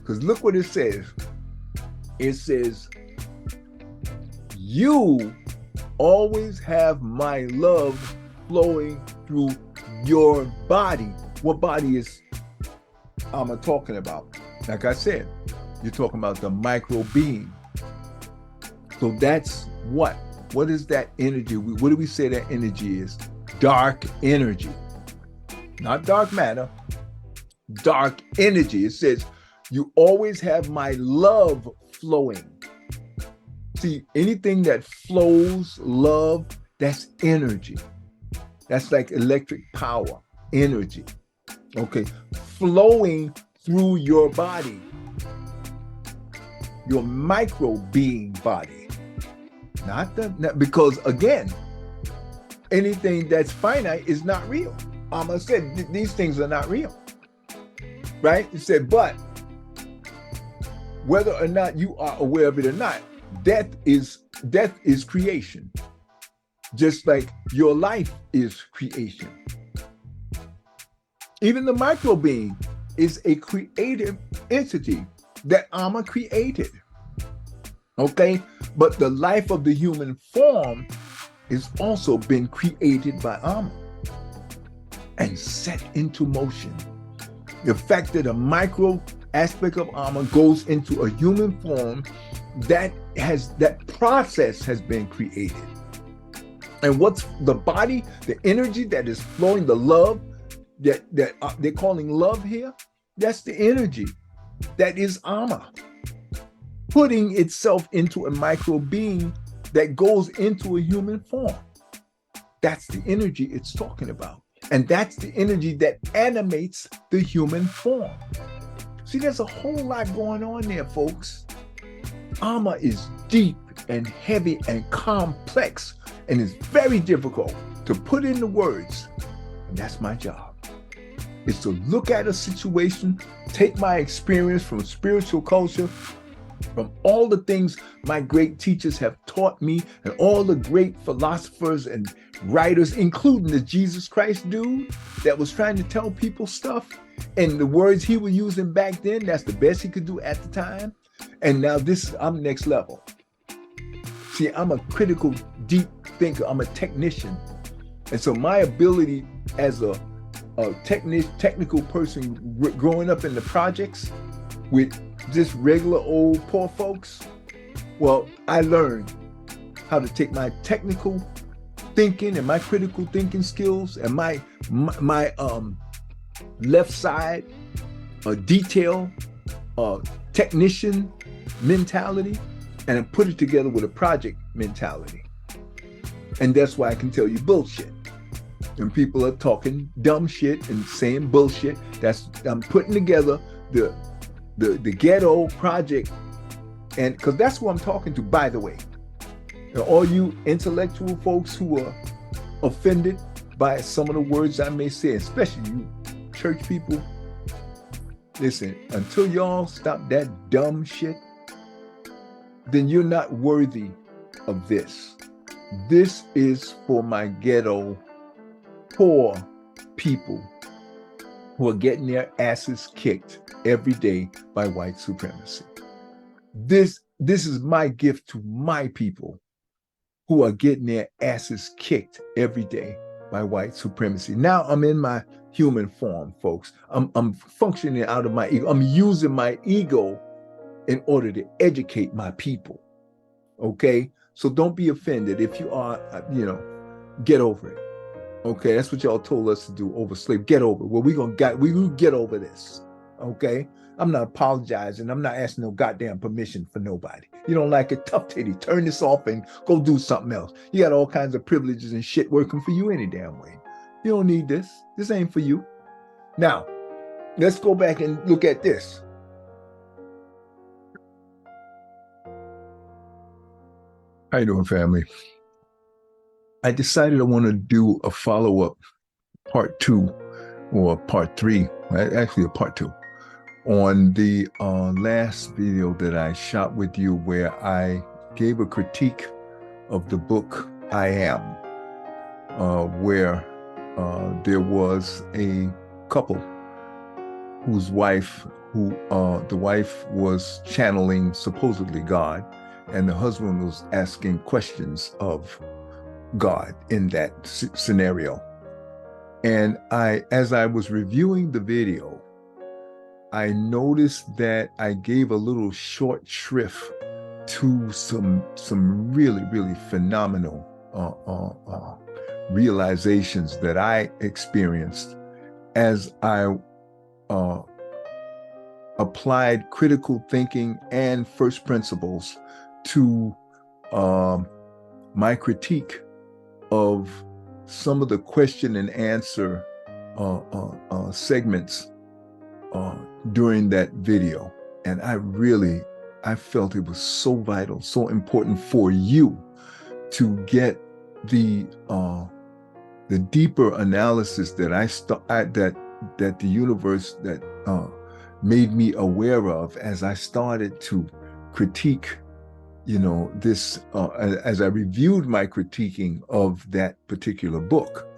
Because look what it says. It says, you always have my love flowing through your body. What body is I'm talking about? Like I said, you're talking about the micro being. So that's what? What is that energy? What do we say that energy is? Dark energy. Not dark matter, dark energy. It says, you always have my love flowing. See, anything that flows, love, that's energy. That's like electric power, energy. Okay, flowing through your body, your micro being body. Not because again, anything that's finite is not real. I said these things are not real, right? It said, but whether or not you are aware of it or not, death is creation, just like your life is creation. Even the micro being is a creative entity that Amma created. Okay, but the life of the human form is also been created by Amma and set into motion. The fact that a micro aspect of Amma goes into a human form, that process has been created. And what's the body, the energy that is flowing, the love that they're calling love here, that's the energy that is Amma putting itself into a micro being that goes into a human form. That's the energy it's talking about. And that's the energy that animates the human form. See, there's a whole lot going on there, folks. Amma is deep and heavy and complex, and it's very difficult to put into words. And that's my job, is to look at a situation, take my experience from spiritual culture, from all the things my great teachers have taught me, and all the great philosophers and writers, including the Jesus Christ dude that was trying to tell people stuff, and the words he was using back then, that's the best he could do at the time. And now I'm next level. See, I'm a critical, deep thinker. I'm a technician. And so my ability as a technical person growing up in the projects with just regular old poor folks, well, I learned how to take my technical thinking and my critical thinking skills and my left side detail technician mentality, and I put it together with a project mentality. And that's why I can tell you bullshit. And people are talking dumb shit and saying bullshit. I'm putting together the ghetto project, and because that's who I'm talking to, by the way. All you intellectual folks who are offended by some of the words I may say, especially you church people, listen, until y'all stop that dumb shit, then you're not worthy of this. This is for my ghetto poor people who are getting their asses kicked every day by white supremacy. This is my gift to my people who are getting their asses kicked every day by white supremacy. Now I'm in my human form, folks. I'm functioning out of my ego. I'm using my ego in order to educate my people. Okay? So don't be offended. If you are, get over it. Okay, that's what y'all told us to do over slavery. Get over it. Well, we will get over this. Okay? I'm not apologizing. I'm not asking no goddamn permission for nobody. You don't like it? Tough titty. Turn this off and go do something else. You got all kinds of privileges and shit working for you any damn way. You don't need this. This ain't for you. Now, let's go back and look at this. How you doing, family? I decided I want to do a follow-up part 2 or part 3, actually a part 2, on the last video that I shot with you where I gave a critique of the book I Am, where there was a couple whose wife who the wife was channeling supposedly God, and the husband was asking questions of God in that scenario. And as I was reviewing the video, I noticed that I gave a little short shrift to some really, really phenomenal realizations that I experienced as I applied critical thinking and first principles to my critique of some of the question and answer segments during that video. And I felt it was so vital, so important for you to get the deeper analysis that that the universe that made me aware of as I started to critique, this as I reviewed my critiquing of that particular book,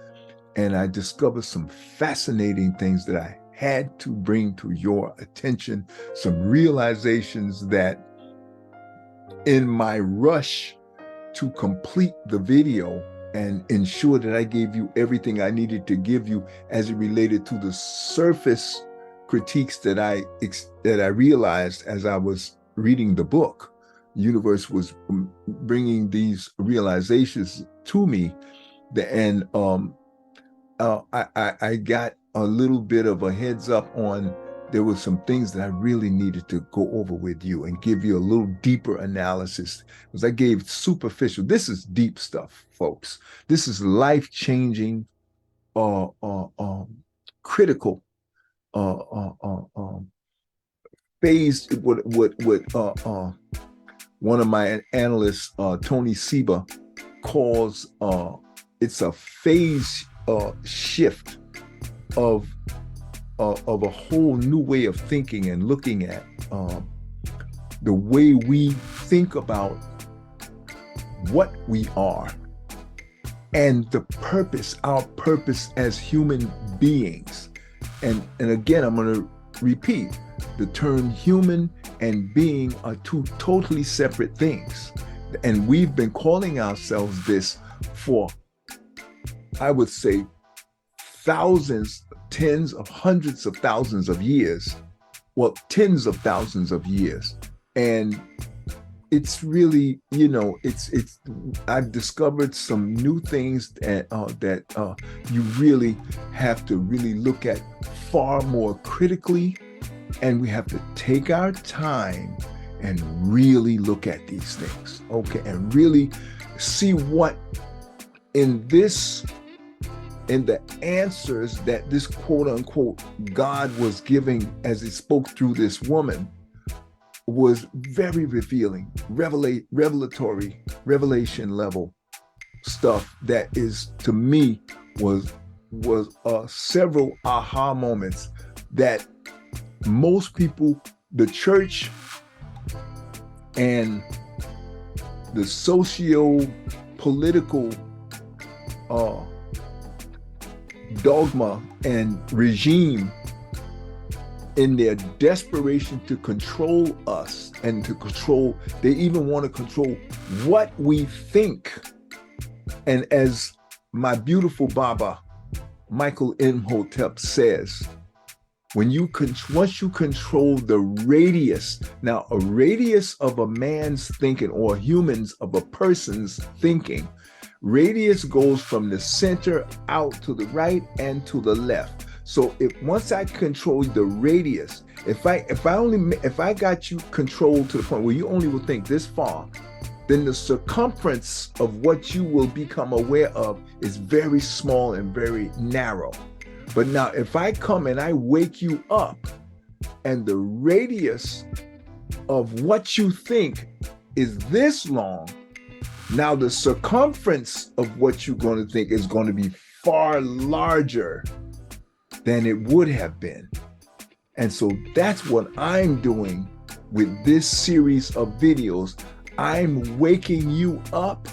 and I discovered some fascinating things that I had to bring to your attention, some realizations that in my rush to complete the video and ensure that I gave you everything I needed to give you as it related to the surface critiques that I realized as I was reading the book. The universe was bringing these realizations to me, and I got a little bit of a heads up on there were some things that I really needed to go over with you and give you a little deeper analysis, because I gave superficial. This is deep stuff, folks. This is life-changing, critical phase. What one of my analysts, Tony Seba, calls it's a phase shift of a whole new way of thinking and looking at the way we think about what we are and the purpose, our purpose as human beings. And again, I'm going to repeat, the term human and being are two totally separate things. And we've been calling ourselves this for, I would say, thousands, tens of hundreds of thousands of years, well, tens of thousands of years. And it's really, I've discovered some new things that you really have to really look at far more critically. And we have to take our time and really look at these things, okay? And really see what in the answers that this quote unquote God was giving as he spoke through this woman was very revealing, revelation level stuff that is, to me, was several aha moments that most people, the church and the socio-political dogma and regime, in their desperation to control us and to control, they even want to control what we think. And as my beautiful Baba, Michael Imhotep, says, once you control the radius, now a radius of a man's thinking, or humans of a person's thinking, radius goes from the center out to the right and to the left. So once I control the radius, if I got you controlled to the point where you only will think this far, then the circumference of what you will become aware of is very small and very narrow. But now if I come and I wake you up and the radius of what you think is this long, now the circumference of what you're going to think is going to be far larger than it would have been. And so that's what I'm doing with this series of videos. I'm waking you up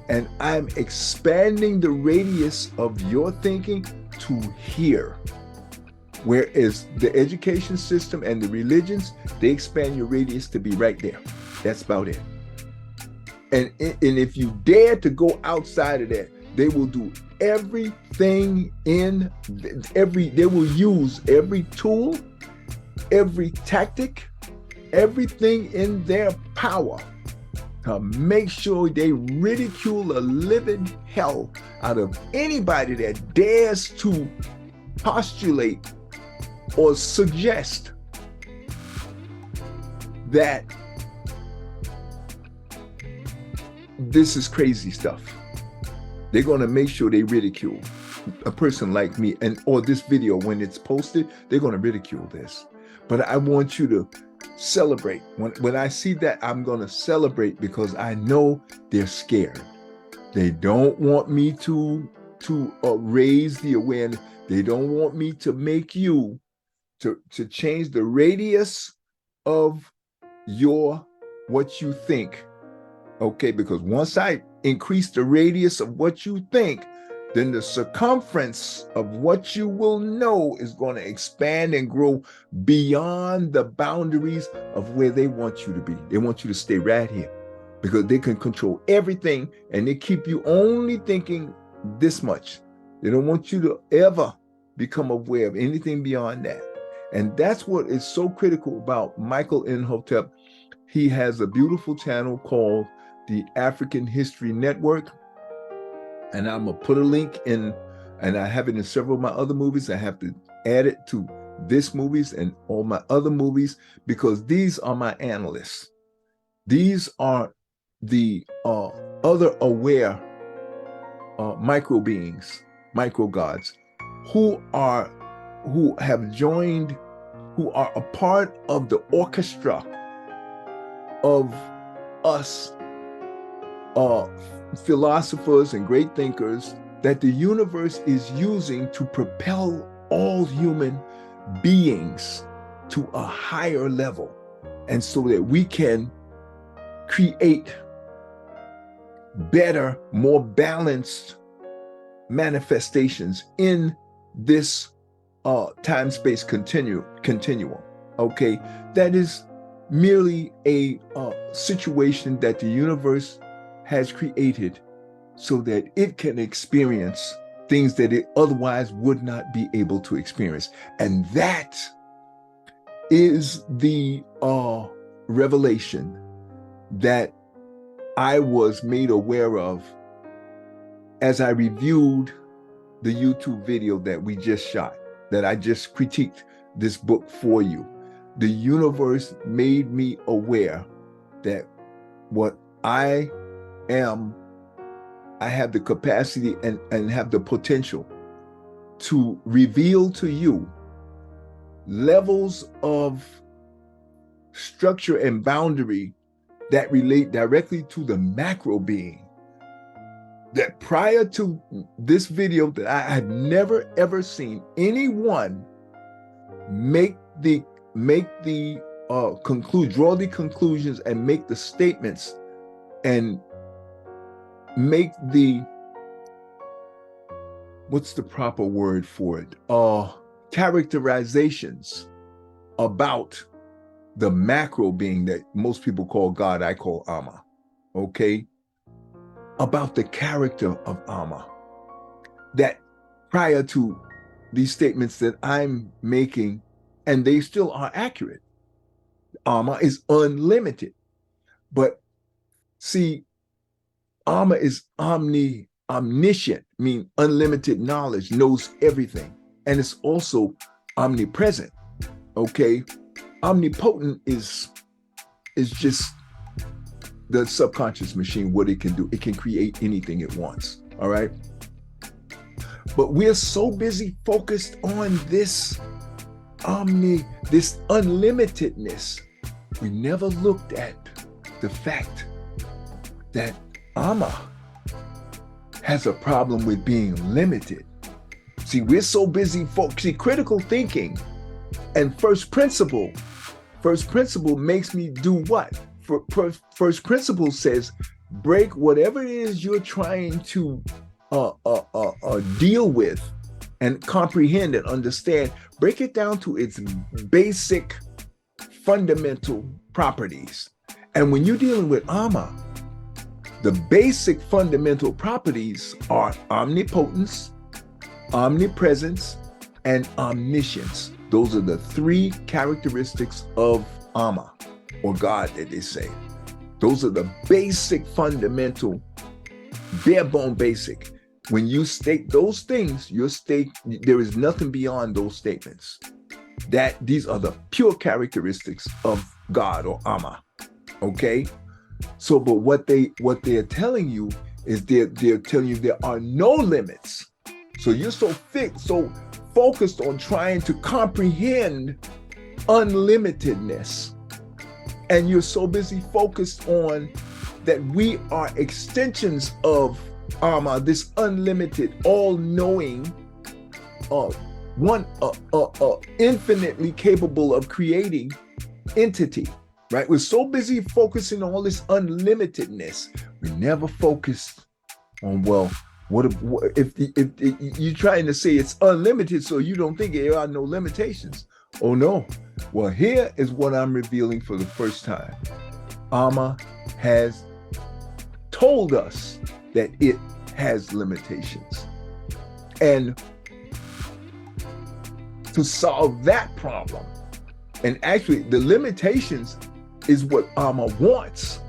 and I'm expanding the radius of your thinking to here. Whereas the education system and the religions, they expand your radius to be right there. That's about it. And if you dare to go outside of that, they will do everything they will use every tool, every tactic, everything in their power to make sure they ridicule the living hell out of anybody that dares to postulate or suggest that this is crazy stuff. They're going to make sure they ridicule a person like me, and or this video when it's posted, they're going to ridicule this. But I want you to celebrate. When I see that, I'm going to celebrate, because I know they're scared. They don't want me to raise the awareness. They don't want me to make you to change the radius of what you think. Okay, because once I increase the radius of what you think, then the circumference of what you will know is going to expand and grow beyond the boundaries of where they want you to be. They want you to stay right here, because they can control everything, and they keep you only thinking this much. They don't want you to ever become aware of anything beyond that. And that's what is so critical about Michael Imhotep. He has a beautiful channel called the African History Network. And I'm going to put a link in, and I have it in several of my other movies. I have to add it to this movies and all my other movies, because these are my analysts. These are the other aware micro beings, micro gods, who have joined, who are a part of the orchestra of us philosophers and great thinkers that the universe is using to propel all human beings to a higher level, and so that we can create better, more balanced manifestations in this time-space continuum. Okay, that is merely a situation that the universe has created so that it can experience things that it otherwise would not be able to experience. And that is the revelation that I was made aware of as I reviewed the YouTube video that we just shot, that I just critiqued this book for you. The universe made me aware that what I have the capacity and have the potential to reveal to you levels of structure and boundary that relate directly to the macro being. That prior to this video, that I had never ever seen anyone draw the conclusions and make the statements and make the, what's the proper word for it? Characterizations about the macro being that most people call God, I call Amma, okay? About the character of Amma. That prior to these statements that I'm making, and they still are accurate, Amma is unlimited. But see, Amma is omniscient, meaning unlimited knowledge, knows everything. And it's also omnipresent, okay? Omnipotent is just the subconscious machine, what it can do. It can create anything it wants, all right? But we're so busy focused on this unlimitedness. We never looked at the fact that Amma has a problem with being limited. See, we're so busy focusing, critical thinking and first principle. First principle makes me do what? First principle says, break whatever it is you're trying to deal with and comprehend and understand, break it down to its basic fundamental properties. And when you're dealing with armor, the basic fundamental properties are omnipotence, omnipresence, and omniscience. Those are the three characteristics of armor, or God that they say. Those are the basic fundamental, bare bone basic. When you state those things, there is nothing beyond those statements. That these are the pure characteristics of God or armor. Okay? So, but what they're telling you is they're telling you there are no limits. So you're so focused on trying to comprehend unlimitedness, and you're so busy focused on that we are extensions of Arma, this unlimited, all-knowing, infinitely capable of creating entity. Right? We're so busy focusing on all this unlimitedness. We never focus on, well, what if you're trying to say it's unlimited, so you don't think there are no limitations? Oh no. Well, here is what I'm revealing for the first time. Amma has told us that it has limitations. And to solve that problem, and actually the limitations is what Amma wants.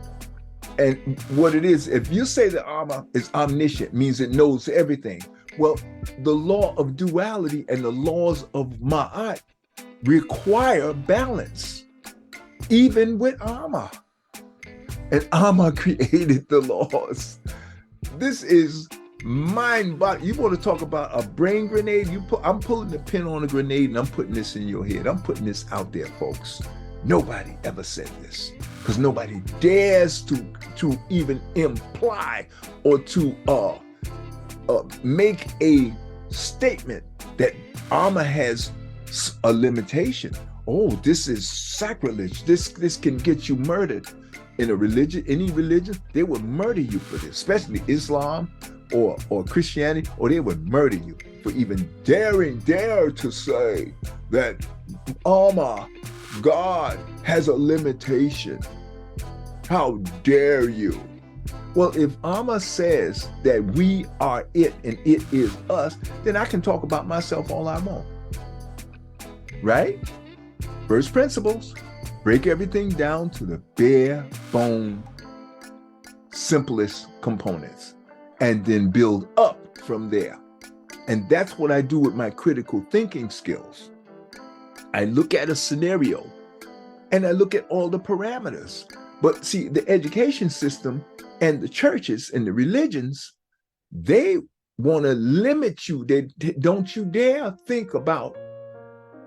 And what it is, if you say that Amma is omniscient, means it knows everything. Well, the law of duality and the laws of Ma'at require balance, even with Amma. And Amma created the laws. This is mind-boggling. You want to talk about a brain grenade? I'm pulling the pin on a grenade and I'm putting this in your head. I'm putting this out there, folks. Nobody ever said this, because nobody dares to even imply or to make a statement that Amma has a limitation. Oh, this is sacrilege. This can get you murdered. In a religion, any religion, they would murder you for this, especially Islam or Christianity, or they would murder you for even dare to say that Amma, God, has a limitation. How dare you? Well, if Amma says that we are it and it is us, then I can talk about myself all I want. Right? First principles. Break everything down to the bare bone, simplest components, and then build up from there. And that's what I do with my critical thinking skills. I look at a scenario and I look at all the parameters. But see, the education system and the churches and the religions, they want to limit you. Don't you dare think about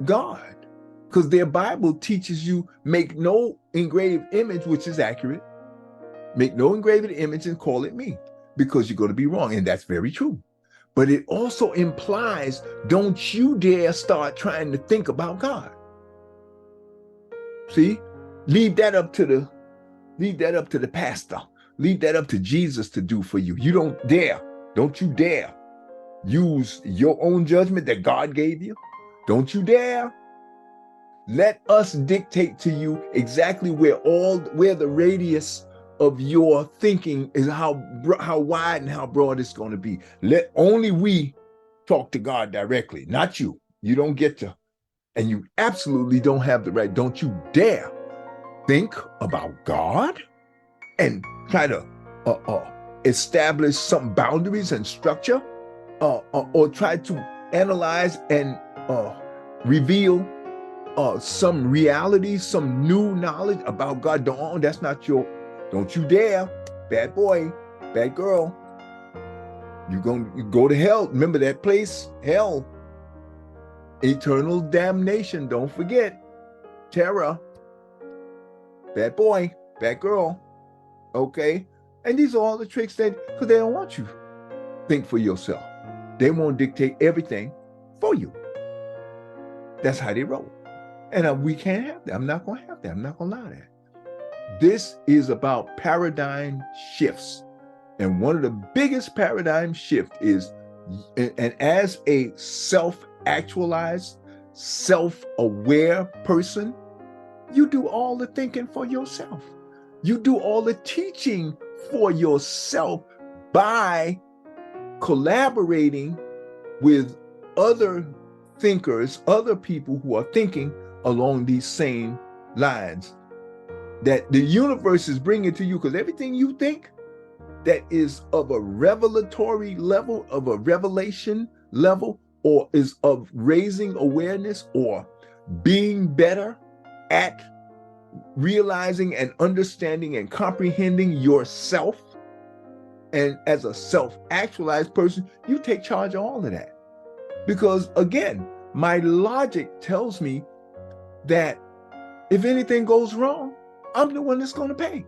God. Because their Bible teaches you, make no engraved image, which is accurate. Make no engraved image and call it me, because you're going to be wrong. And that's very true. But it also implies, don't you dare start trying to think about God. See, leave that up to the pastor. Leave that up to Jesus to do for you. You don't you dare use your own judgment that God gave you. Don't you dare. Let us dictate to you exactly where the radius of your thinking is, how wide and how broad it's going to be. Let only we talk to God directly, not you. You don't get to, and you absolutely don't have the right. Don't you dare think about God and try to establish some boundaries and structure, or try to analyze and reveal some reality, some new knowledge about God. That's not don't you dare, bad boy, bad girl. You go to hell. Remember that place, hell, eternal damnation. Don't forget, terror, bad boy, bad girl. Okay, and these are all the tricks because they don't want you to think for yourself. They won't dictate everything for you. That's how they roll. And we can't have that. I'm not going to have that. I'm not going to allow that. This is about paradigm shifts. And one of the biggest paradigm shift is And as a self-actualized, self-aware person, you do all the thinking for yourself. You do all the teaching for yourself by collaborating with other thinkers, other people who are thinking along these same lines that the universe is bringing to you, because everything you think that is of a revelatory level, of a revelation level, or is of raising awareness or being better at realizing and understanding and comprehending yourself, and as a self-actualized person, you take charge of all of that. Because again, my logic tells me that if anything goes wrong, I'm the one that's going to pay.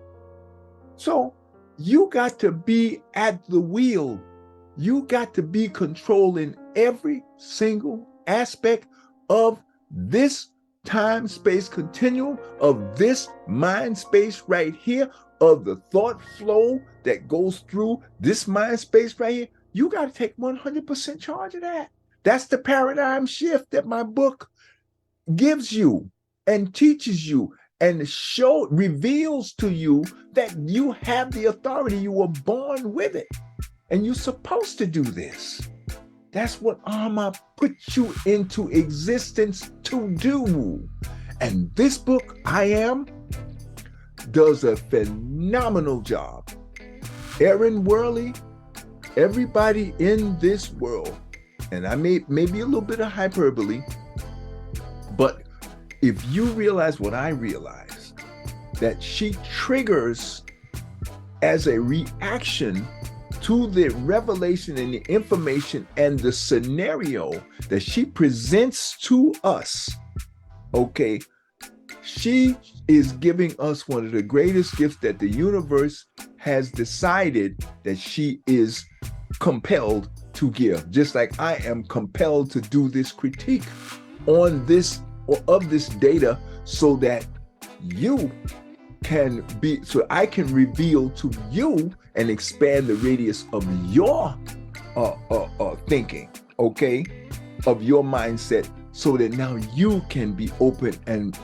So you got to be at the wheel. You got to be controlling every single aspect of this time-space continuum, of this mind space right here, of the thought flow that goes through this mind space right here. You got to take 100% charge of that. That's the paradigm shift that my book gives you and teaches you and reveals to you that you have the authority. You were born with it, and you're supposed to do this. That's what Amma put you into existence to do. And this book, I Am, does a phenomenal job. Erin, Werley, everybody in this world, and I maybe a little bit of hyperbole, but if you realize what I realize, that she triggers as a reaction to the revelation and the information and the scenario that she presents to us, okay, she is giving us one of the greatest gifts that the universe has decided that she is compelled to give. Just like I am compelled to do this critique on this or of this data, so that you can be, so I can reveal to you and expand the radius of your thinking, okay, of your mindset, so that now you can be open and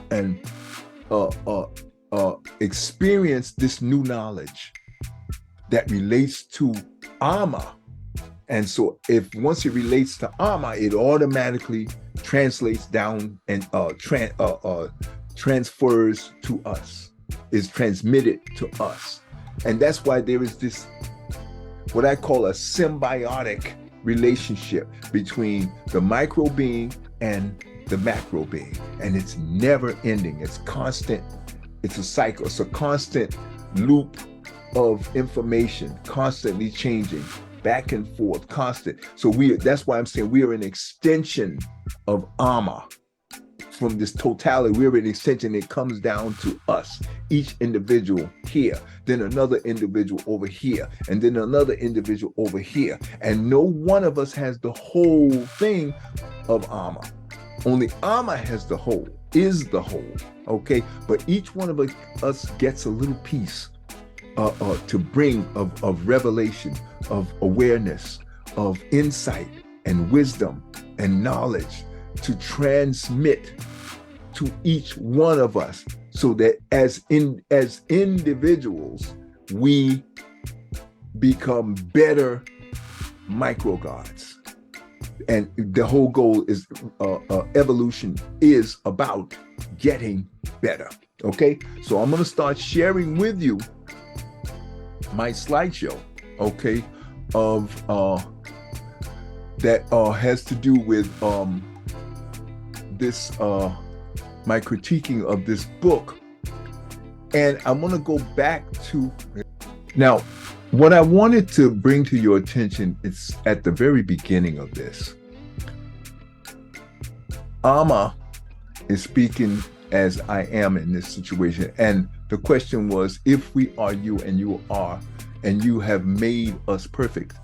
experience this new knowledge that relates to Amma. And so if once it relates to Amma, it automatically translates down and transfers to us, is transmitted to us. And that's why there is this, what I call a symbiotic relationship between the micro being and the macro being. And it's never ending. It's constant. It's a cycle. It's a constant loop of information, constantly changing, back and forth, constant. So that's why I'm saying we are an extension of Amma. From this totality, we're an extension. It comes down to us, each individual here, then another individual over here, and then another individual over here. And no one of us has the whole thing of Amma. Only Amma has the whole, is the whole, okay? But each one of us gets a little piece to bring of revelation, of awareness, of insight and wisdom and knowledge to transmit to each one of us, so that as individuals, we become better micro gods. And the whole goal is evolution is about getting better. Okay, so I'm going to start sharing with you my slideshow, okay, of that has to do with this my critiquing of this book. And I want to go back to now what I wanted to bring to your attention. It's at the very beginning of this. Amma is speaking as I am in this situation, and the question was, if we are you and you are, and you have made us perfect,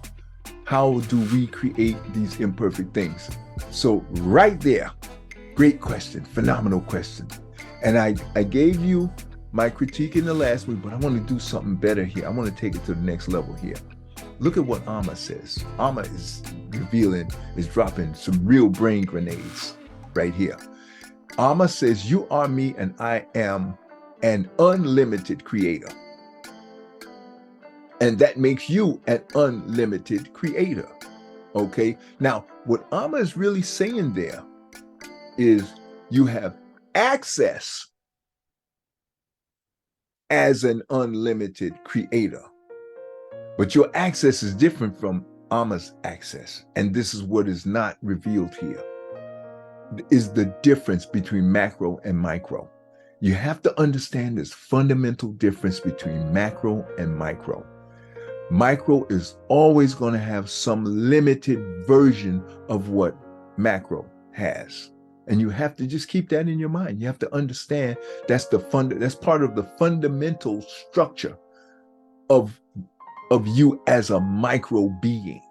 how do we create these imperfect things? So right there, great question, phenomenal question. And I gave you my critique in the last week, but I want to do something better here. I want to take it to the next level here. Look at what Amma says. Amma is dropping some real brain grenades right here. Amma says, you are me and I am an unlimited creator. And that makes you an unlimited creator. Okay. Now, what Amma is really saying there is you have access as an unlimited creator. But your access is different from Amma's access. And this is what is not revealed here, is the difference between macro and micro. You have to understand this fundamental difference between macro and micro. Micro is always going to have some limited version of what macro has. And you have to just keep that in your mind. You have to understand that's part of the fundamental structure of you as a micro being.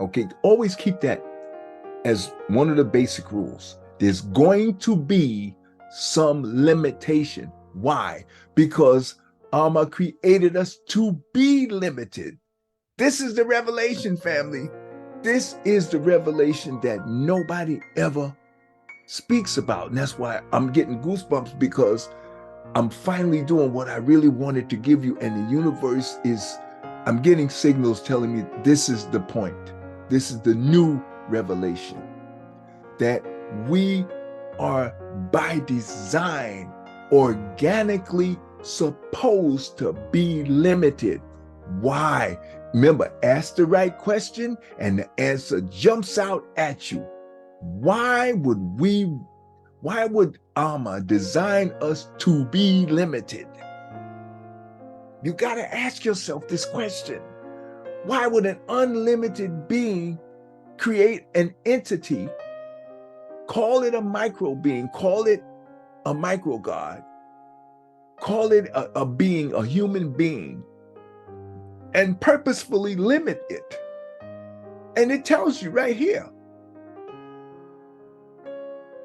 Okay, always keep that as one of the basic rules. There's going to be some limitation. Why? Because Amma created us to be limited. This is the revelation, family. This is the revelation that nobody ever speaks about. And that's why I'm getting goosebumps, because I'm finally doing what I really wanted to give you. And the universe is, I'm getting signals telling me this is the point. This is the new revelation, that we are by design organically supposed to be limited. Why? Remember, ask the right question and the answer jumps out at you. Why would Amma design us to be limited? You got to ask yourself this question. Why would an unlimited being create an entity, call it a micro being, call it a micro God, call it a being, a human being, and purposefully limit it? And it tells you right here,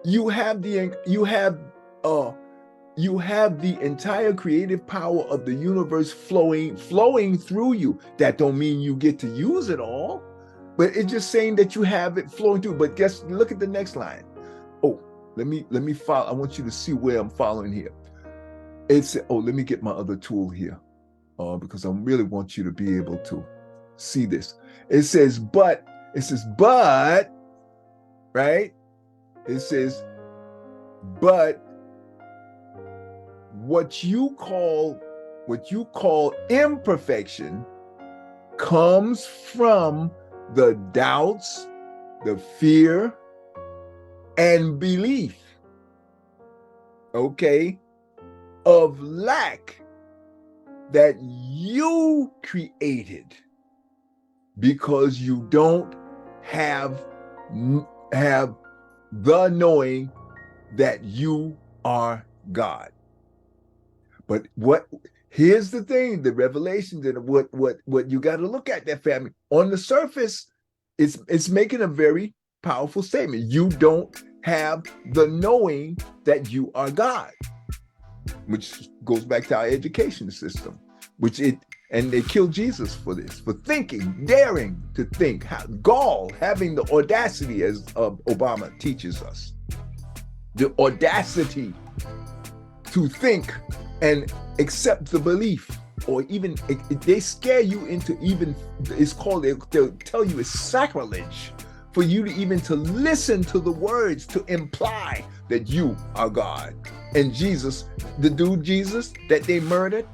you have the entire creative power of the universe flowing through you. That don't mean you get to use it all, but it's just saying that you have it flowing through. But look at the next line. Oh, let me follow. I want you to see where I'm following here. It's, let me get my other tool here, because I really want you to be able to see this. It says, but, right? It says, but what you call imperfection comes from the doubts, the fear, and belief, okay, of lack that you created, because you don't have the knowing that you are God. But here's the thing, the revelation, that what you got to look at, that family. On the surface, it's making a very powerful statement. You don't have the knowing that you are God, which goes back to our education system, and they killed Jesus for this, for daring to think, having the audacity, as Obama teaches us, the audacity to think and accept the belief, or even they scare you into, even they'll tell you it's sacrilege for you to even to listen to the words to imply that you are God. And Jesus, the dude Jesus that they murdered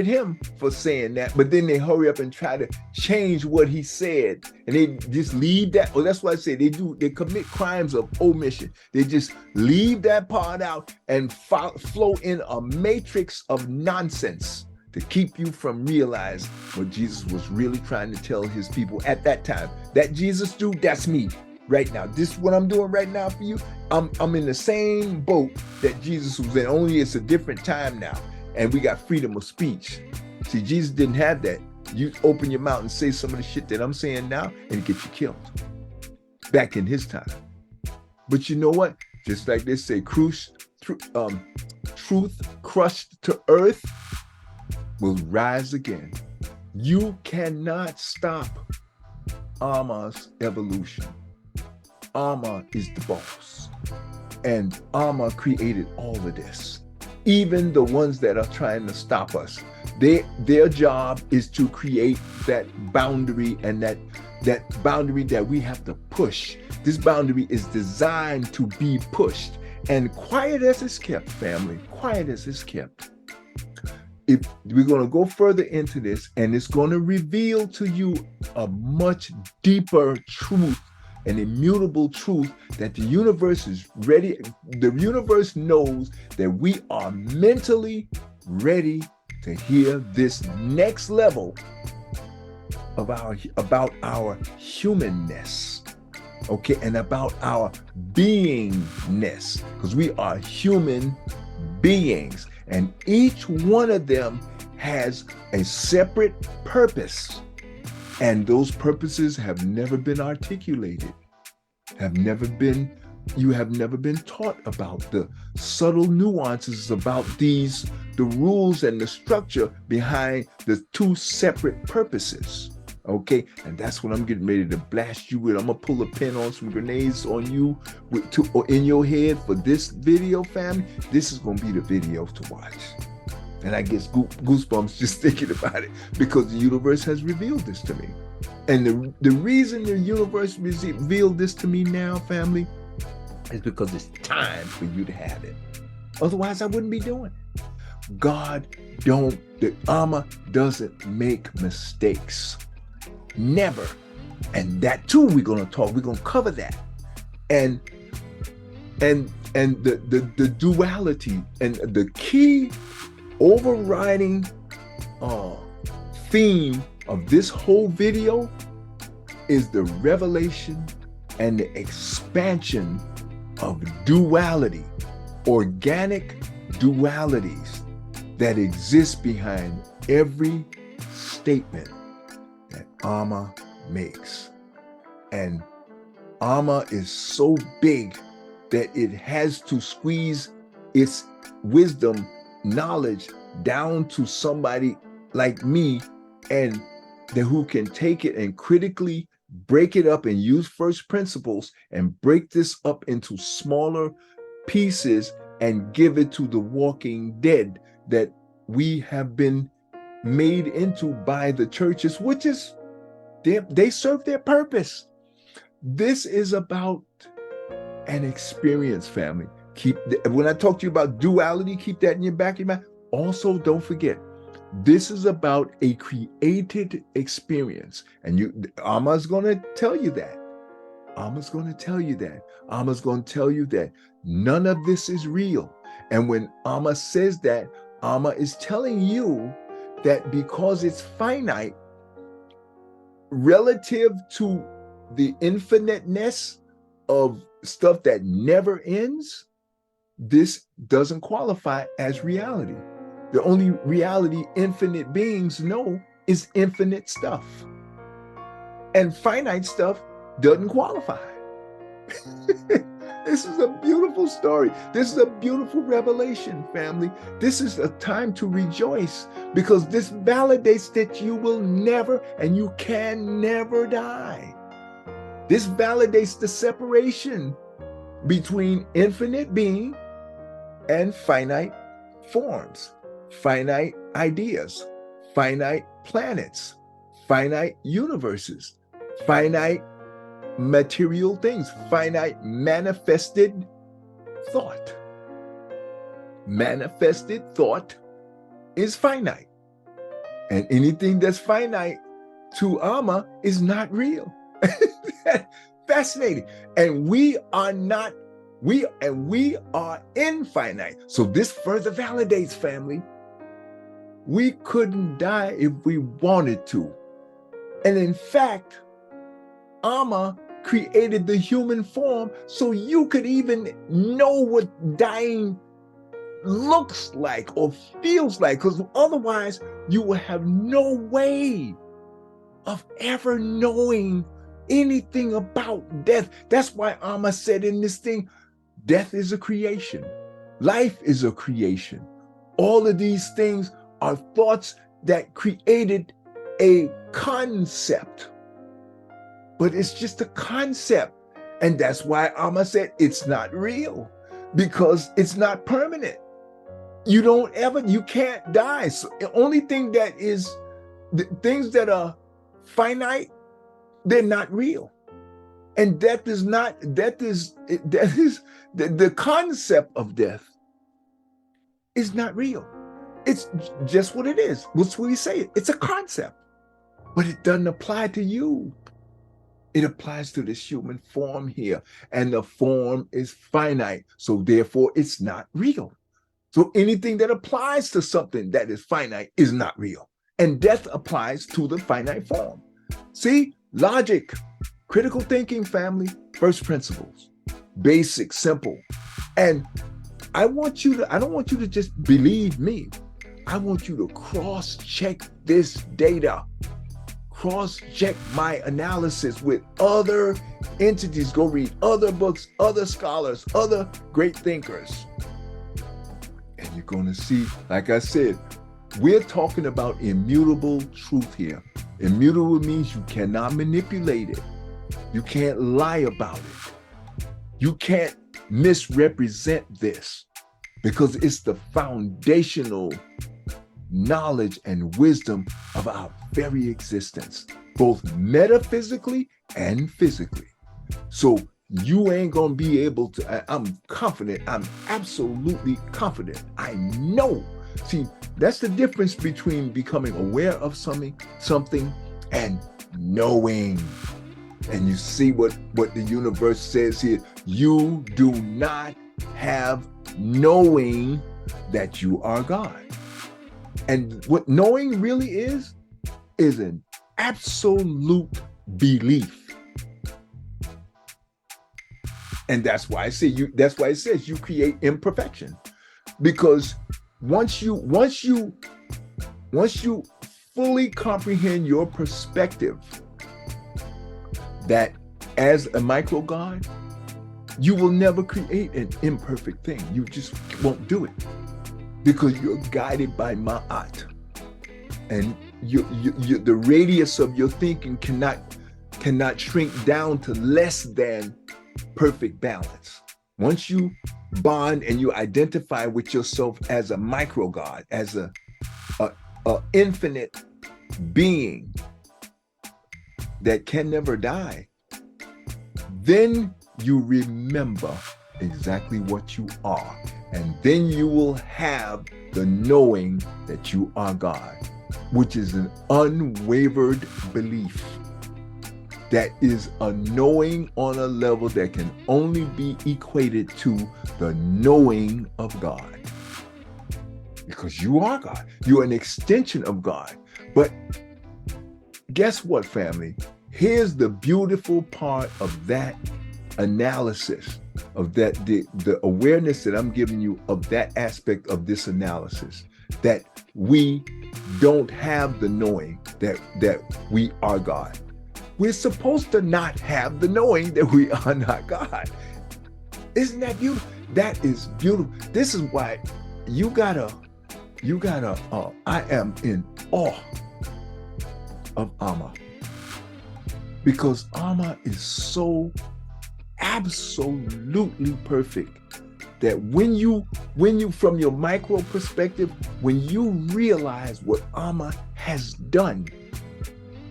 him for saying that, but then they hurry up and try to change what he said, and they just leave that. Well, that's why I say they commit crimes of omission. They just leave that part out and flow in a matrix of nonsense to keep you from realizing what Jesus was really trying to tell his people at that time. That Jesus dude, that's me right now. This is what I'm doing right now for you. I'm in the same boat that Jesus was in, only it's a different time now. And we got freedom of speech. See, Jesus didn't have that. You open your mouth and say some of the shit that I'm saying now, and it gets you killed. Back in his time. But you know what? Just like they say, truth crushed to earth will rise again. You cannot stop Alma's evolution. Alma is the boss. And Alma created all of this. Even the ones that are trying to stop us, their job is to create that boundary, and that boundary that we have to push. This boundary is designed to be pushed. And quiet as it's kept, family, quiet as it's kept. If we're going to go further into this, and it's going to reveal to you a much deeper truth, an immutable truth, that the universe is ready. The universe knows that we are mentally ready to hear this next level of about our humanness, okay, and about our beingness, because we are human beings, and each one of them has a separate purpose. And those purposes have never been articulated, you have never been taught about the subtle nuances about the rules and the structure behind the two separate purposes. Okay, and that's what I'm getting ready to blast you with. I'm gonna pull a pin on some grenades on you or in your head for this video, family. This is gonna be the video to watch. And I get goosebumps just thinking about it, because the universe has revealed this to me. And the reason the universe revealed this to me now, family, is because it's time for you to have it. Otherwise, I wouldn't be doing it. The Alma doesn't make mistakes. Never. And that too, we're going to cover that. And the duality, and the key overriding theme of this whole video is the revelation and the expansion of duality, organic dualities that exist behind every statement that Alma makes. And Alma is so big that it has to squeeze its wisdom, knowledge down to somebody like me, and who can take it and critically break it up and use first principles and break this up into smaller pieces and give it to the walking dead that we have been made into by the churches, which is they serve their purpose. This is about an experience, family. When I talk to you about duality, keep that in your back of your mind. Also, don't forget, this is about a created experience. And Alma's going to tell you that. Alma's going to tell you that. Alma's going to tell you that none of this is real. And when Alma says that, Alma is telling you that because it's finite, relative to the infiniteness of stuff that never ends, this doesn't qualify as reality. The only reality infinite beings know is infinite stuff. And finite stuff doesn't qualify. This is a beautiful story. This is a beautiful revelation, family. This is a time to rejoice, because this validates that you will never and you can never die. This validates the separation between infinite being and finite forms, finite ideas, finite planets, finite universes, finite material things, finite manifested thought. Manifested thought is finite. And anything that's finite to Alma is not real. Fascinating. And we are not, we are infinite. So this further validates, family. We couldn't die if we wanted to. And in fact, Alma created the human form so you could even know what dying looks like or feels like, because otherwise you will have no way of ever knowing anything about death. That's why Alma said in this thing, death is a creation. Life is a creation. All of these things are thoughts that created a concept, but it's just a concept. And that's why Amma said it's not real, because it's not permanent. You can't die. So the only thing that is, the things that are finite, they're not real. And the concept of death is not real. It's just what it is. What's what we say? It's a concept, but it doesn't apply to you. It applies to this human form here, and the form is finite. So therefore it's not real. So anything that applies to something that is finite is not real. And death applies to the finite form. See, logic, critical thinking, family, first principles, basic, simple. And I don't want you to just believe me. I want you to cross-check this data. Cross-check my analysis with other entities. Go read other books, other scholars, other great thinkers. And you're going to see, like I said, we're talking about immutable truth here. Immutable means you cannot manipulate it. You can't lie about it. You can't misrepresent this, because it's the foundational knowledge and wisdom of our very existence, both metaphysically and physically. So you ain't gonna be able to, I'm confident, I'm absolutely confident, I know. See, that's the difference between becoming aware of something and knowing. And you see what the universe says here. You do not have knowing that you are God. And what knowing really is an absolute belief. And that's why it says you create imperfection. Because once you fully comprehend your perspective that as a micro God, you will never create an imperfect thing. You just won't do it, because you're guided by Ma'at. And the radius of your thinking cannot shrink down to less than perfect balance. Once you bond and you identify with yourself as a micro God, as a infinite being that can never die, then you remember exactly what you are. And then you will have the knowing that you are God, which is an unwavered belief. That is a knowing on a level that can only be equated to the knowing of God. Because you are God. You're an extension of God. But guess what, family? Here's the beautiful part of that analysis, of that the awareness that I'm giving you of that aspect of this analysis, that we don't have the knowing that we are God. We're supposed to not have the knowing that we are not God. Isn't that beautiful? That is beautiful. This is why you gotta, I am in awe of Amma. Because Amma is so absolutely perfect that when you from your micro perspective, when you realize what Amma has done,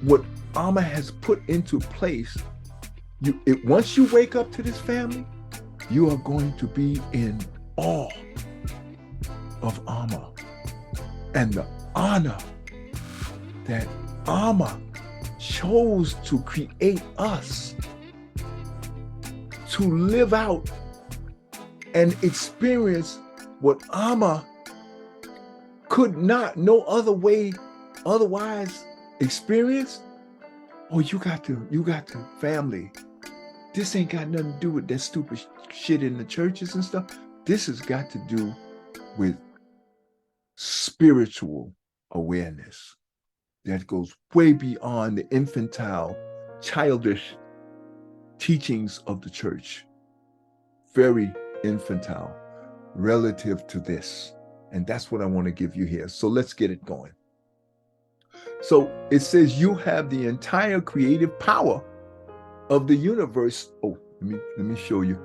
what Amma has put into place, once you wake up to this, family, you are going to be in awe of Amma and the honor that Amma chose to create us to live out and experience what Amma could not no other way otherwise experience. Oh, you got to, family. This ain't got nothing to do with that stupid shit in the churches and stuff. This has got to do with spiritual awareness that goes way beyond the infantile, childish teachings of the church. Very infantile relative to this. And that's what I want to give you here. So let's get it going. So it says you have the entire creative power of the universe. Oh, let me show you.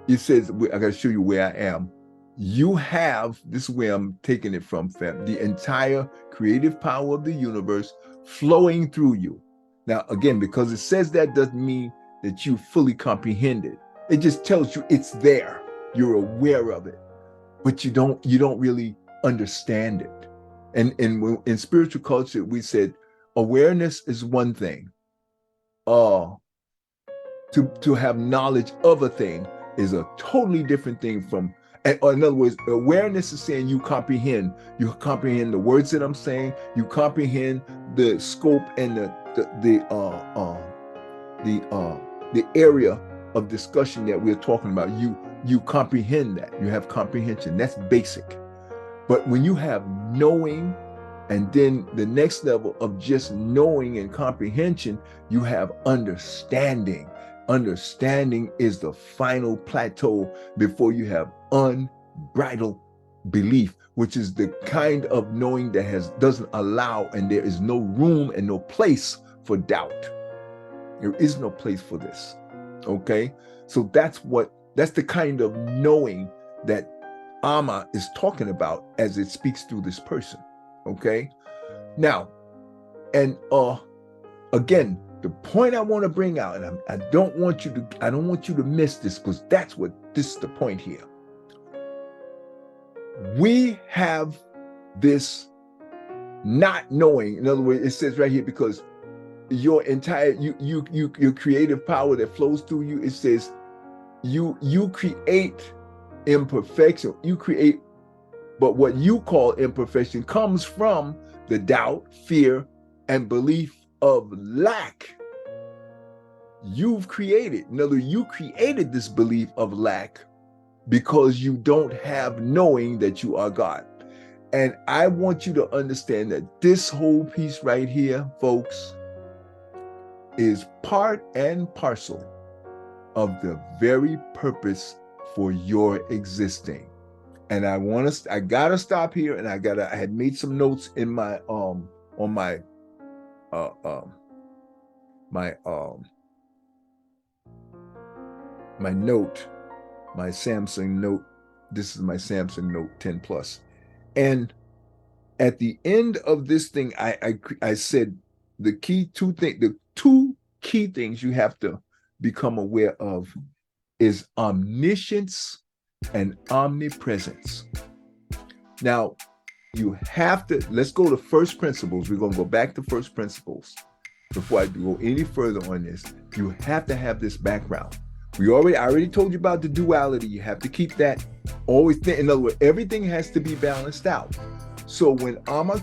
It says, I gotta show you where I am. You have, this is where I'm taking it from, fam, the entire creative power of the universe flowing through you. Now, again, because it says that doesn't mean that you fully comprehend it. It just tells you it's there. You're aware of it, but you don't really understand it. And in spiritual culture, we said awareness is one thing. To have knowledge of a thing is a totally different thing from, or in other words, awareness is saying you comprehend the words that I'm saying, you comprehend the scope and the area of discussion that we're talking about. You comprehend that. You have comprehension. That's basic. But when you have knowing, and then the next level of just knowing and comprehension, you have understanding. Understanding is the final plateau before you have unbridled belief, which is the kind of knowing that doesn't allow, and there is no room and no place for doubt. There is no place for this. Okay? So that's the kind of knowing that Amma is talking about as it speaks through this person. Okay? Now, and again, the point I want to bring out, and I don't want you to miss this, because this is the point here. We have this not knowing. In other words, it says right here, because your entire your creative power that flows through you, it says you create imperfection. You create, but what you call imperfection comes from the doubt, fear, and belief of lack. You've created, in other words, you created this belief of lack because you don't have knowing that you are God. And I want you to understand that this whole piece right here, folks, is part and parcel of the very purpose for your existing. And I gotta stop here, and I had made some notes in my on my my note, my Samsung Note. This is my Samsung Note 10 Plus. And at the end of this thing, I said the two key things you have to become aware of is omniscience and omnipresence. Now, you have to, let's go to first principles. We're going to go back to first principles. Before I go any further on this, you have to have this background. I already told you about the duality. You have to keep that always there. In other words, everything has to be balanced out. So when Amma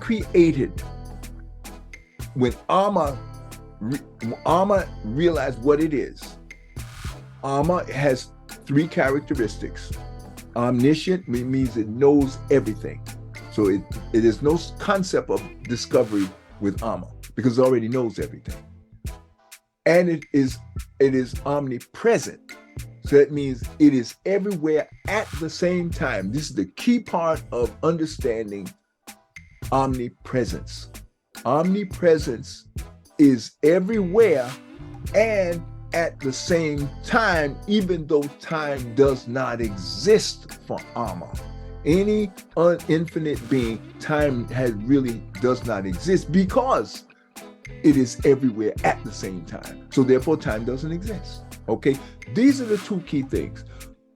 realized what it is, Amma has three characteristics. Omniscient means it knows everything. So it is no concept of discovery with Amma, because it already knows everything. And it is omnipresent. So that means it is everywhere at the same time. This is the key part of understanding omnipresence. Omnipresence is everywhere and at the same time, even though time does not exist for Amma. Any infinite being, time really does not exist because it is everywhere at the same time. So therefore, time doesn't exist. Okay, these are the two key things.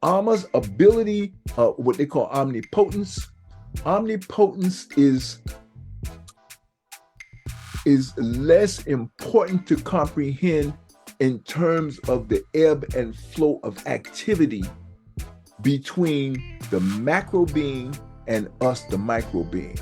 Amma's ability, what they call omnipotence. Omnipotence is less important to comprehend in terms of the ebb and flow of activity between the macro being and us, the micro being.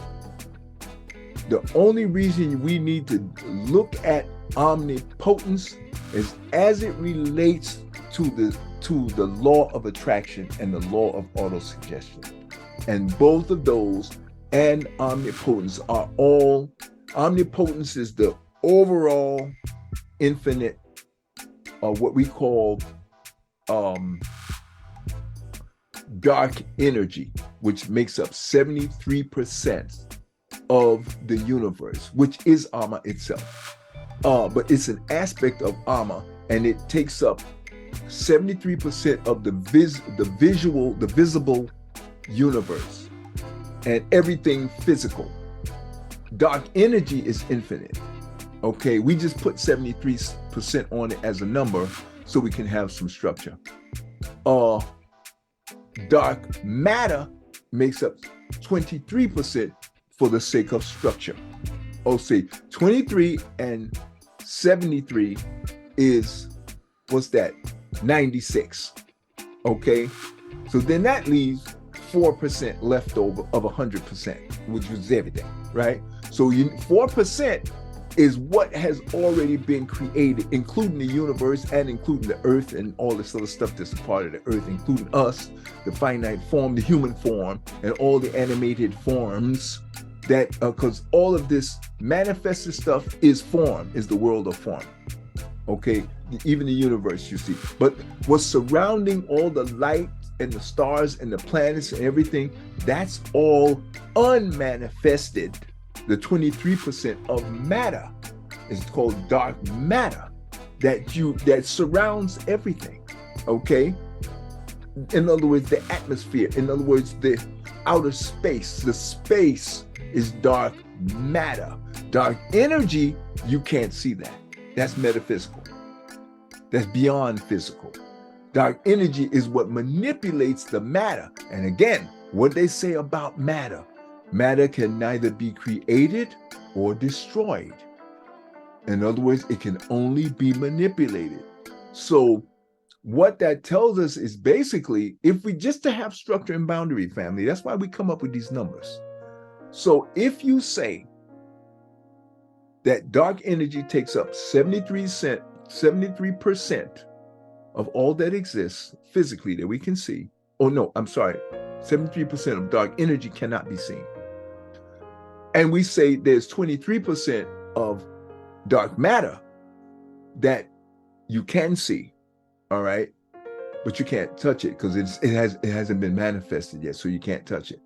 The only reason we need to look at omnipotence is as it relates to the law of attraction and the law of autosuggestion. And both of those and omnipotence are all, omnipotence is the overall infinite, what we call dark energy, which makes up 73% of the universe, which is Ama itself. But it's an aspect of Ama, and it takes up 73% of the visible universe and everything physical. Dark energy is infinite. Okay, we just put 73% on it as a number so we can have some structure. Dark matter makes up 23% for the sake of structure. Oh, see, 23 and 73 is, what's that? 96. Okay, so then that leaves 4% left over of 100%, which is everything, right? So 4% is what has already been created, including the universe and including the earth and all this other stuff that's a part of the earth, including us, the finite form, the human form, and all the animated forms that, because all of this manifested stuff is form, is the world of form. Okay, even the universe, you see. But what's surrounding all the light and the stars and the planets and everything, that's all unmanifested. The 23% of matter is called dark matter that surrounds everything. Okay, in other words, the atmosphere, in other words, the outer space, the space is dark matter. Dark energy, you can't see that. That's metaphysical. That's beyond physical. Dark energy is what manipulates the matter. And again, what they say about matter, matter can neither be created or destroyed. In other words, it can only be manipulated. So what that tells us is basically, if we just to have structure and boundary, family, that's why we come up with these numbers. So if you say that dark energy takes up 73% of all that exists physically that we can see, oh no, I'm sorry, 73% of dark energy cannot be seen. And we say there's 23% of dark matter that you can see, all right? But you can't touch it because it hasn't been manifested yet, so you can't touch it.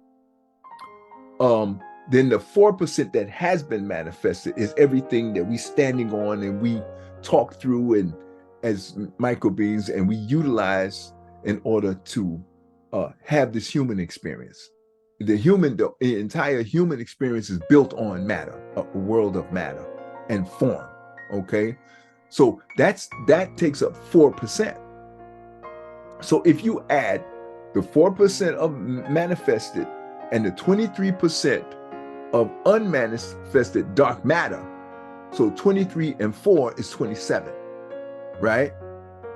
Then the 4% that has been manifested is everything that we standing on and we talk through and as micro beings and we utilize in order to have this human experience. The entire human experience is built on matter, a world of matter and form. Okay, so that takes up 4%. So if you add the 4% of manifested and the 23% of unmanifested dark matter, so 23 and 4 is 27, right?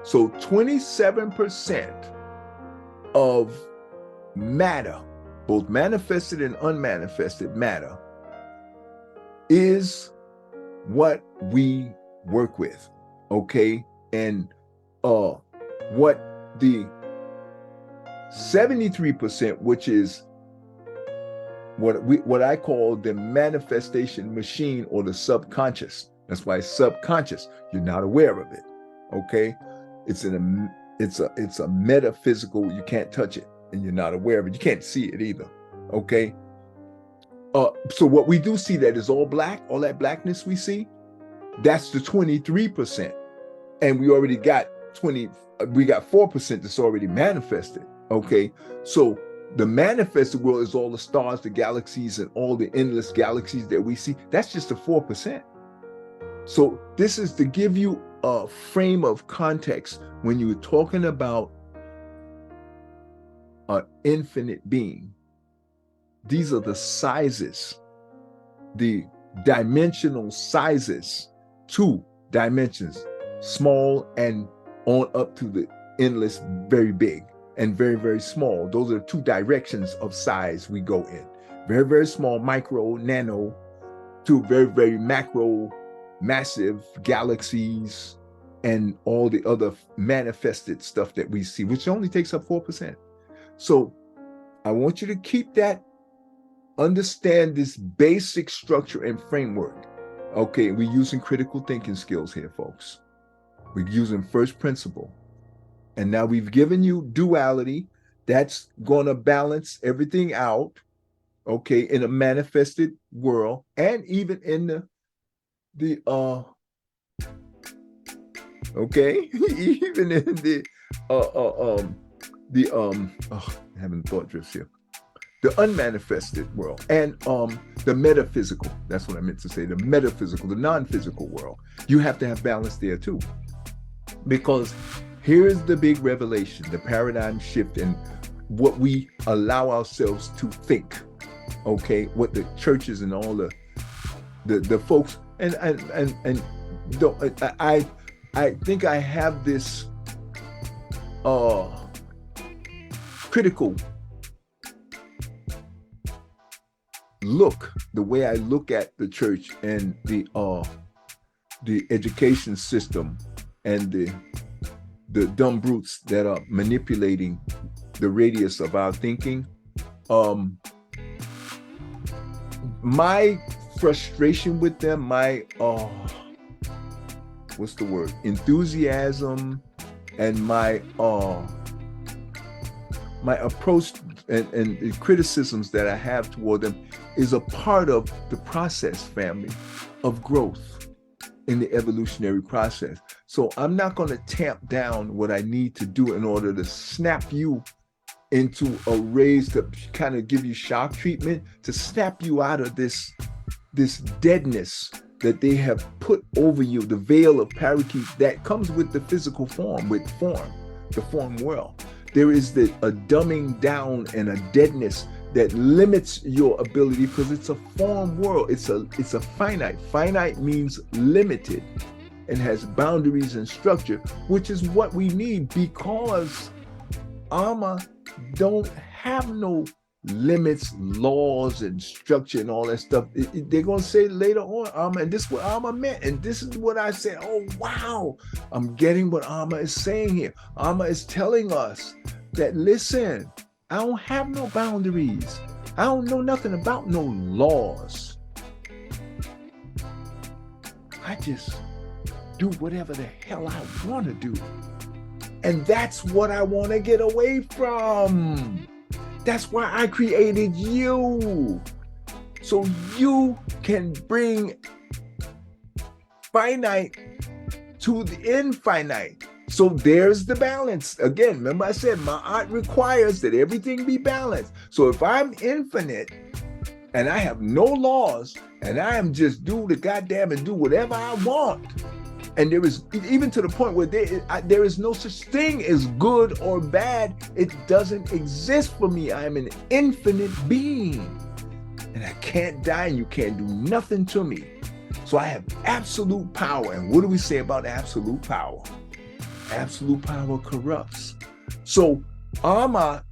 So 27% of matter, both manifested and unmanifested matter, is what we work with, okay? And what the 73%, which is what I call the manifestation machine or the subconscious. That's why it's subconscious. You're not aware of it. Okay, it's a metaphysical. You can't touch it, and you're not aware of it. You can't see it either. Okay. So what we do see that is all black. All that blackness we see, that's the 23%, and we already got 20. We got 4% that's already manifested. Okay, so the manifested world is all the stars, the galaxies, and all the endless galaxies that we see. That's just the 4%. So this is to give you a frame of context when you're talking about an infinite being. These are the sizes, the dimensional sizes, 2 dimensions, small and on up to the endless, very big. And very, very small. Those are 2 directions of size we go in. Very, very small, micro, nano, to very, very macro, massive galaxies, and all the other manifested stuff that we see, which only takes up 4%. So I want you to keep that, understand this basic structure and framework. Okay, we're using critical thinking skills here, folks. We're using first principle. And now we've given you duality. That's going to balance everything out. okay, in a manifested world, and even in the okay, even in I haven't thought just here, the unmanifested world, and the metaphysical. That's what I meant to say. The metaphysical, the non-physical world. You have to have balance there too, because here's the big revelation, the paradigm shift in what we allow ourselves to think. Okay, what the churches and all the folks and don't, I think I have this critical look, the way I look at the church and the education system and the dumb brutes that are manipulating the radius of our thinking. My frustration with them, my what's the word? Enthusiasm, and my approach and the criticisms that I have toward them is a part of the process, family, of growth in the evolutionary process. So I'm not going to tamp down what I need to do in order to snap you into a raise, to kind of give you shock treatment, to snap you out of this deadness that they have put over you, the veil of parakeet that comes with the physical form, with form, the form world. There is a dumbing down and a deadness that limits your ability, because it's a form world. It's a finite. Finite means limited and has boundaries and structure, which is what we need, because Alma don't have no limits, laws, and structure and all that stuff. They're going to say later on, Alma, and this is what Alma meant, and this is what I said. Oh, wow, I'm getting what Alma is saying here. Alma is telling us that, listen, I don't have no boundaries. I don't know nothing about no laws. I just do whatever the hell I want to do. And that's what I want to get away from. That's why I created you. So you can bring finite to the infinite. So there's the balance. Again, remember I said my art requires that everything be balanced. So if I'm infinite and I have no laws and I am just do the goddamn and do whatever I want, and there is, even to the point where there is no such thing as good or bad. It doesn't exist for me. I am an infinite being. And I can't die, and you can't do nothing to me. So I have absolute power. And what do we say about absolute power? Absolute power corrupts. So Alma,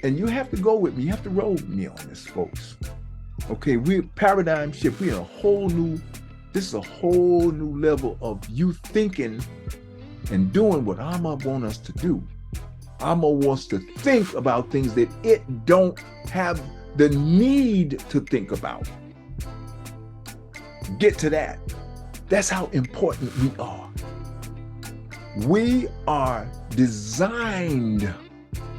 and you have to go with me. You have to roll with me on this, folks. Okay, we're paradigm shift. We're in a whole new, this is a whole new level of you thinking and doing what Alma wants us to do. Alma wants to think about things that it don't have the need to think about. Get to that. That's how important we are. We are designed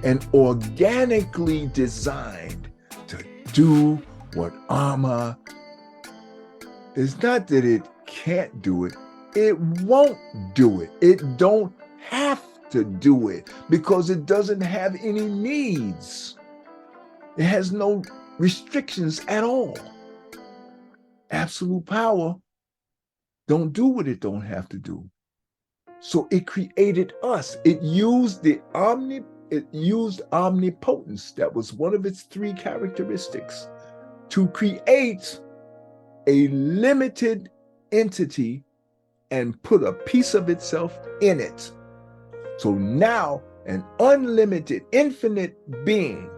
and organically designed to do what Alma. It's not that it can't do it. It won't do it. It don't have to do it because it doesn't have any needs. It has no restrictions at all. Absolute power don't do what it don't have to do. So it created us. It used omnipotence. That was one of its three characteristics, to create a limited entity and put a piece of itself in it. So now an unlimited, infinite being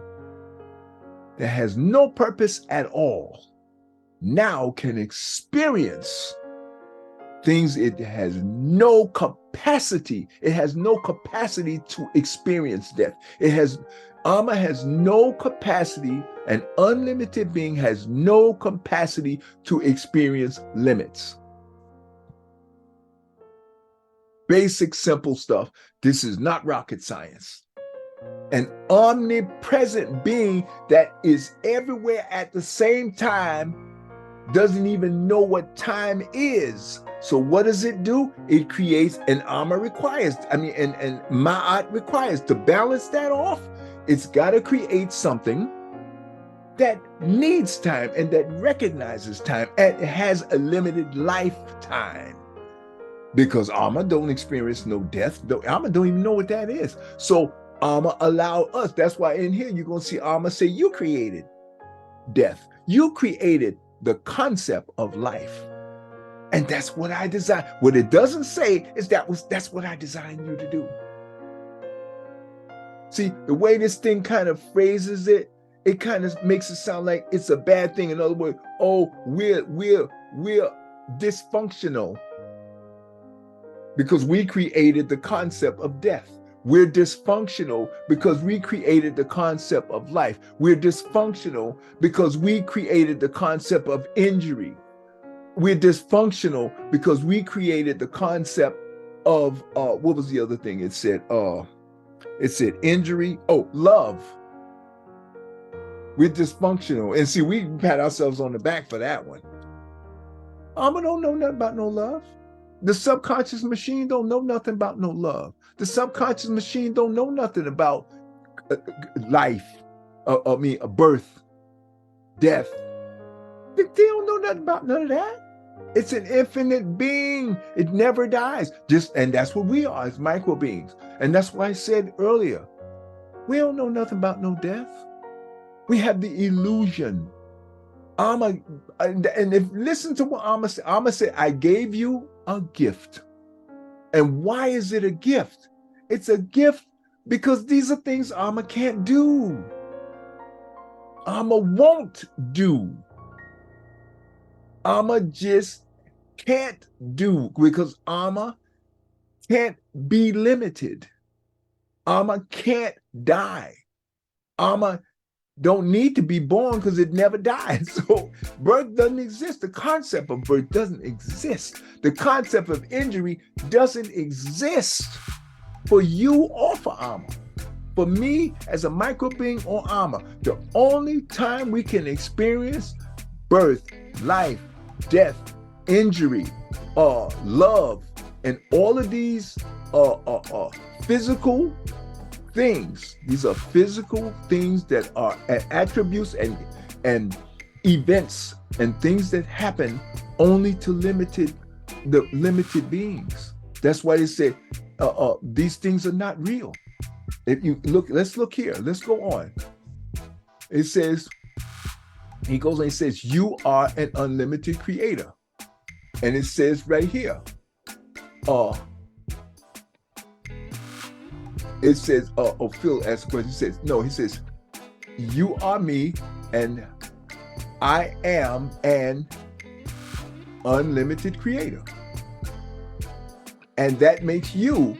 that has no purpose at all now can experience things it has no capacity. It has no capacity to experience death. Alma has no capacity. An unlimited being has no capacity to experience limits. Basic, simple stuff. This is not rocket science. an omnipresent being that is everywhere at the same time, doesn't even know what time is. So what does it do? It creates an armor requires, and Ma'at requires to balance that off. It's got to create something that needs time and that recognizes time and has a limited lifetime. Because armor don't experience no death. Armor don't even know what that is. So armor allow us. That's why in here you're going to see armor say, you created death. You created the concept of life. And that's what I designed. What it doesn't say is that's what I designed you to do. See, the way this thing kind of phrases it, it kind of makes it sound like it's a bad thing. In other words, oh, we're dysfunctional because we created the concept of death. We're dysfunctional because we created the concept of life. We're dysfunctional because we created the concept of injury. We're dysfunctional because we created the concept of, what was the other thing it said? It said injury. Oh, love. We're dysfunctional. And see, we pat ourselves on the back for that one. Armor don't know nothing about no love. The subconscious machine don't know nothing about no love. The subconscious machine don't know nothing about life, a birth, death. They don't know nothing about none of that. It's an infinite being. It never dies. And that's what we are as micro beings. And that's why I said earlier, we don't know nothing about no death. We have the illusion. And if listen to what Amma said. Amma said, I gave you a gift. And why is it a gift? It's a gift because these are things Amma can't do. Amma won't do. Amma just can't do because Amma can't be limited. Amma can't die. Amma don't need to be born because it never dies. So birth doesn't exist. The concept of birth doesn't exist. The concept of injury doesn't exist for you or for Amma. For me, as a micro being or Amma, the only time we can experience birth, life, death, injury, love, and all of these physical things. These are physical things that are attributes and events and things that happen only to the limited beings. That's why they say these things are not real. If you look, let's look here. Let's go on. It says, he goes and he says, you are an unlimited creator. And it says right here, it says, Phil asked a question. He says, no, he says, you are me and I am an unlimited creator. And that makes you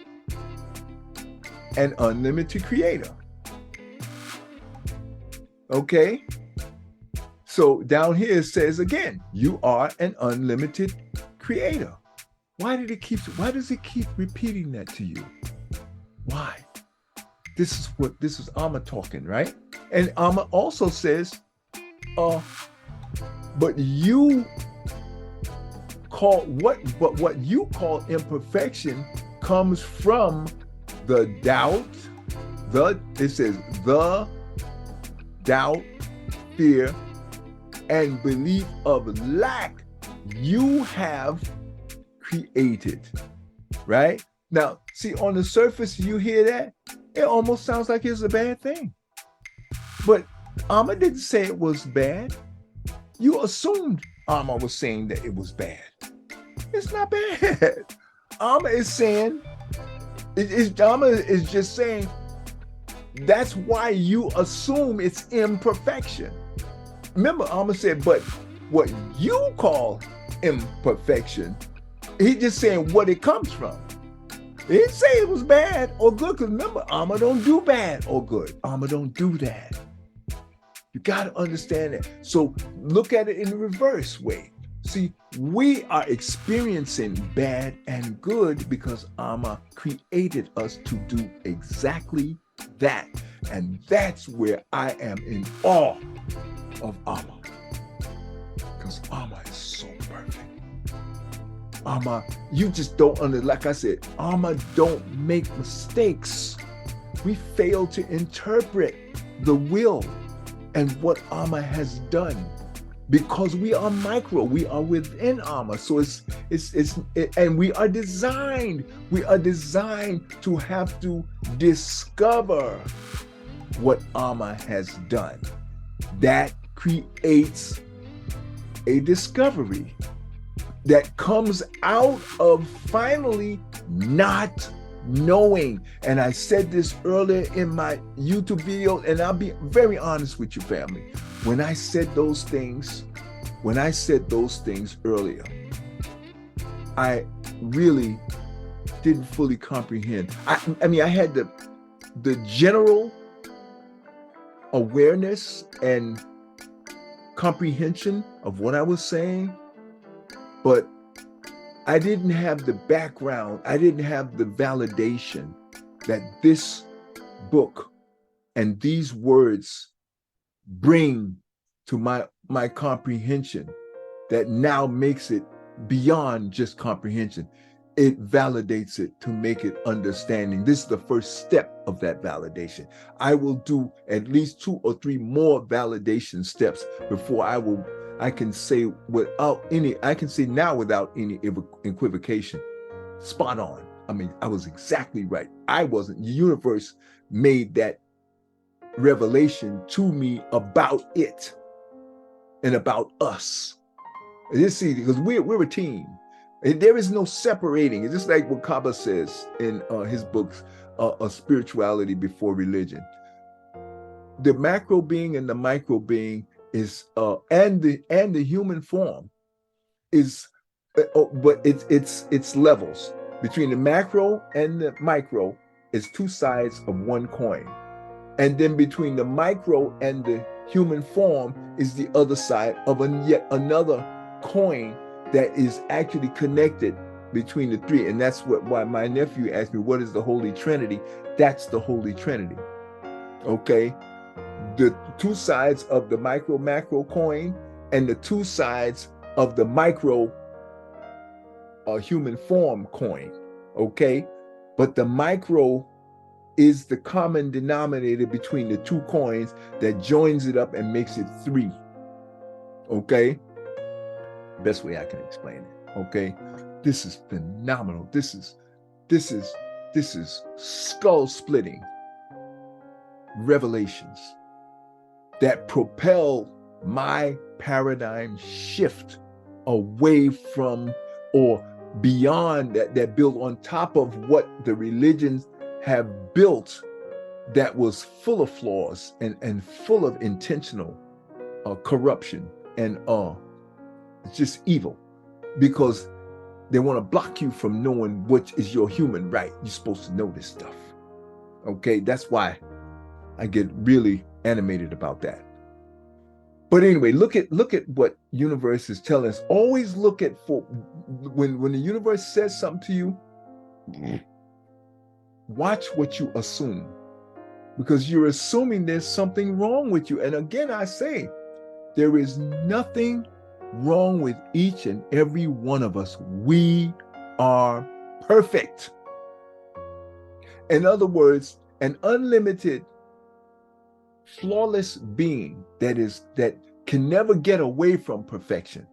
an unlimited creator. Okay? So down here it says again, you are an unlimited creator. Why does it keep repeating that to you? Why? This is Amma talking, right? And Amma also says, but you call what you call imperfection comes from the doubt, it says the doubt, fear, and belief of lack you have created, right? Now, see, on the surface, you hear that, it almost sounds like it's a bad thing. But Amma didn't say it was bad. You assumed Amma was saying that it was bad. It's not bad. Amma is saying, Amma is just saying, that's why you assume it's imperfection. Remember, Amma said, but what you call imperfection, he's just saying what it comes from. He didn't say it was bad or good, because remember, Amma don't do bad or good. Amma don't do that. You got to understand that. So look at it in the reverse way. See, we are experiencing bad and good because Amma created us to do exactly that. And that's where I am in awe of armor. Because armor is so perfect. Armor, you just don't like I said, armor don't make mistakes. We fail to interpret the will and what armor has done, because we are micro, we are within armor. So and we are designed to have to discover what armor has done. That creates a discovery that comes out of finally not knowing. And I said this earlier in my YouTube video, and I'll be very honest with you, family. When I said those things earlier, I really didn't fully comprehend. I mean, I had the general awareness and comprehension of what I was saying, but I didn't have the background. I didn't have the validation that this book and these words bring to my comprehension, that now makes it beyond just comprehension. It validates it to make it understanding. This is the first step of that validation. I will do at least 2 or 3 more validation steps before I can say now without any equivocation, spot on. I mean, I was exactly right. I wasn't. The universe made that revelation to me about it and about us. You see, because we're a team. There is no separating. It's just like what Kaba says in his books, Spirituality Before Religion. The macro being and the micro being is and the human form is, but it's levels. Between the macro and the micro is 2 sides of one coin, and then between the micro and the human form is the other side of yet another coin that is actually connected between the 3. And that's why my nephew asked me, what is the Holy Trinity? That's the Holy Trinity. Okay, the 2 sides of the micro macro coin and the 2 sides of the micro human form coin. Okay, but the micro is the common denominator between the 2 coins that joins it up and makes it 3. Okay, best way I can explain it. Okay, this is phenomenal. This is skull splitting revelations that propel my paradigm shift away from or beyond that build on top of what the religions have built, that was full of flaws and full of intentional corruption and it's just evil, because they want to block you from knowing what is your human right. You're supposed to know this stuff. Okay, that's why I get really animated about that. But anyway, look at what universe is telling us. Always look at when the universe says something to you, watch what you assume, because you're assuming there's something wrong with you. And again, I say, there is nothing wrong with each and every one of us. We are perfect. In other words, an unlimited, flawless being that can never get away from perfection.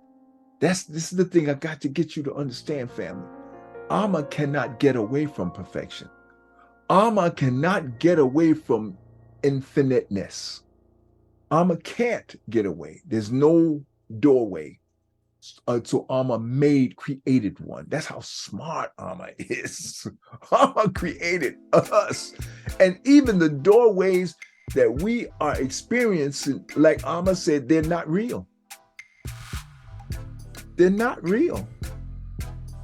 This is the thing I got to get you to understand, family. Alma cannot get away from perfection. Alma cannot get away from infiniteness. Alma can't get away. There's no doorway. So Alma created one. That's how smart Alma is. Alma created us. And even the doorways that we are experiencing, like Alma said, they're not real. They're not real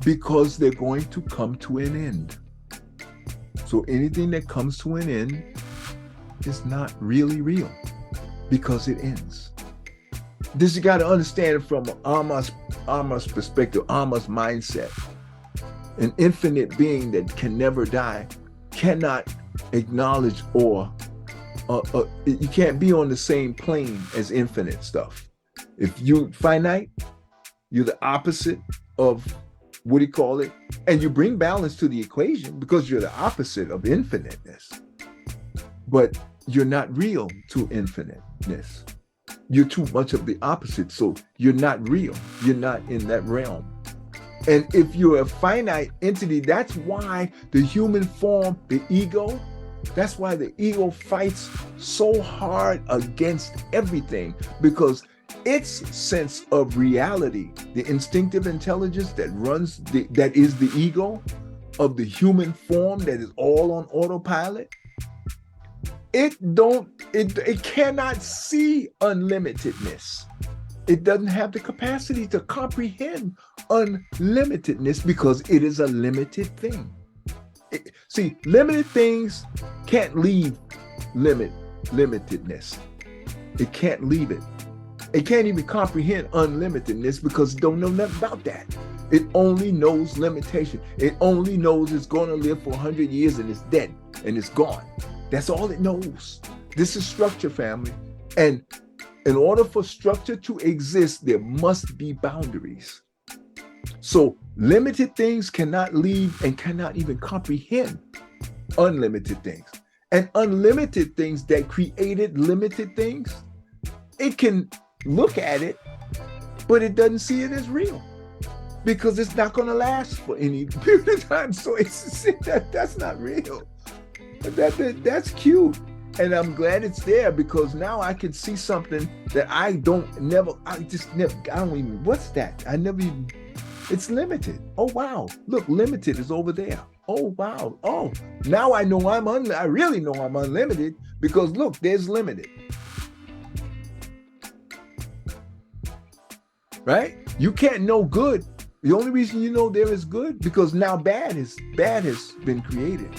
because they're going to come to an end. So anything that comes to an end is not really real because it ends. This you got to understand it from Alma's perspective, Alma's mindset. An infinite being that can never die cannot acknowledge or you can't be on the same plane as infinite stuff. If you finite, you're the opposite of, what do you call it? And you bring balance to the equation because you're the opposite of infiniteness. But you're not real to infiniteness. You're too much of the opposite. So you're not real. You're not in that realm. And if you're a finite entity, that's why the human form, the ego, that's why the ego fights so hard against everything, because its sense of reality, the instinctive intelligence that runs, that is the ego of the human form that is all on autopilot, it cannot see unlimitedness. It doesn't have the capacity to comprehend unlimitedness because it is a limited thing. See, limited things can't leave limitedness. It can't leave it. It can't even comprehend unlimitedness because it don't know nothing about that. It only knows limitation. It only knows it's going to live for 100 years and it's dead and it's gone. That's all it knows. This is structure, family. And in order for structure to exist, there must be boundaries. So limited things cannot leave and cannot even comprehend unlimited things. And unlimited things that created limited things, it can look at it, but it doesn't see it as real because it's not going to last for any period of time. So that's not real. That's cute. And I'm glad it's there because now I can see something that I don't even, what's that? It's limited. Oh, wow. Look, limited is over there. Oh, wow. Oh, now I know I really know I'm unlimited because look, there's limited. Right? You can't know good. The only reason you know there is good because now bad has been created.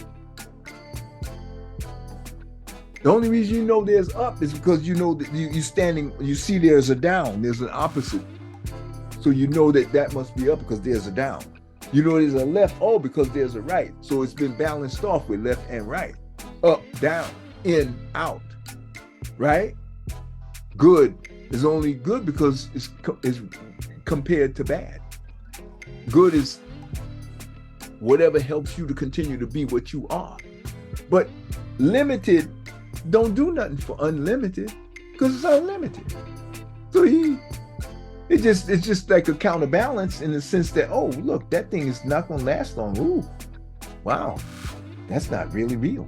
The only reason you know there's up is because you know that you see there's a down, there's an opposite. So you know that must be up because there's a down. You know there's a left, because there's a right. So it's been balanced off with left and right. Up, down, in, out, right? Good is only good because it's compared to bad. Good is whatever helps you to continue to be what you are. But limited don't do nothing for unlimited because it's unlimited. So it's just like a counterbalance in the sense that, oh, look, that thing is not going to last long. Ooh, wow, that's not really real.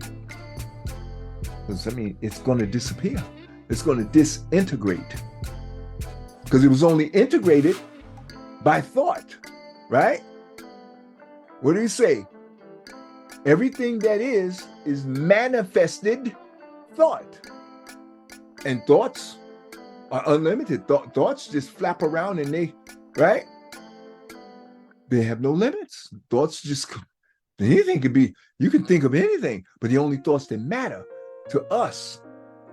Because it's going to disappear. It's going to disintegrate because it was only integrated by thought, right? What do you say? Everything that is manifested thought. And thoughts are unlimited. Thoughts just flap around and right? They have no limits. Thoughts anything could be, you can think of anything, but the only thoughts that matter to us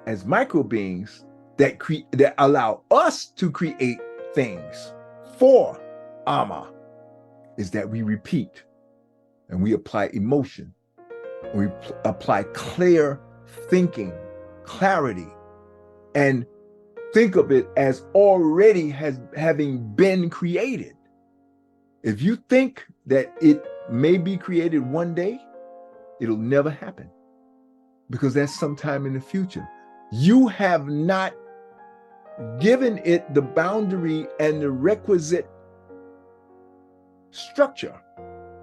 as micro beings that allow us to create things for Ama is that we repeat and we apply emotion. We apply clear thinking, clarity, and think of it as already having been created. If you think that it may be created one day, it'll never happen because that's sometime in the future. You have not given it the boundary and the requisite structure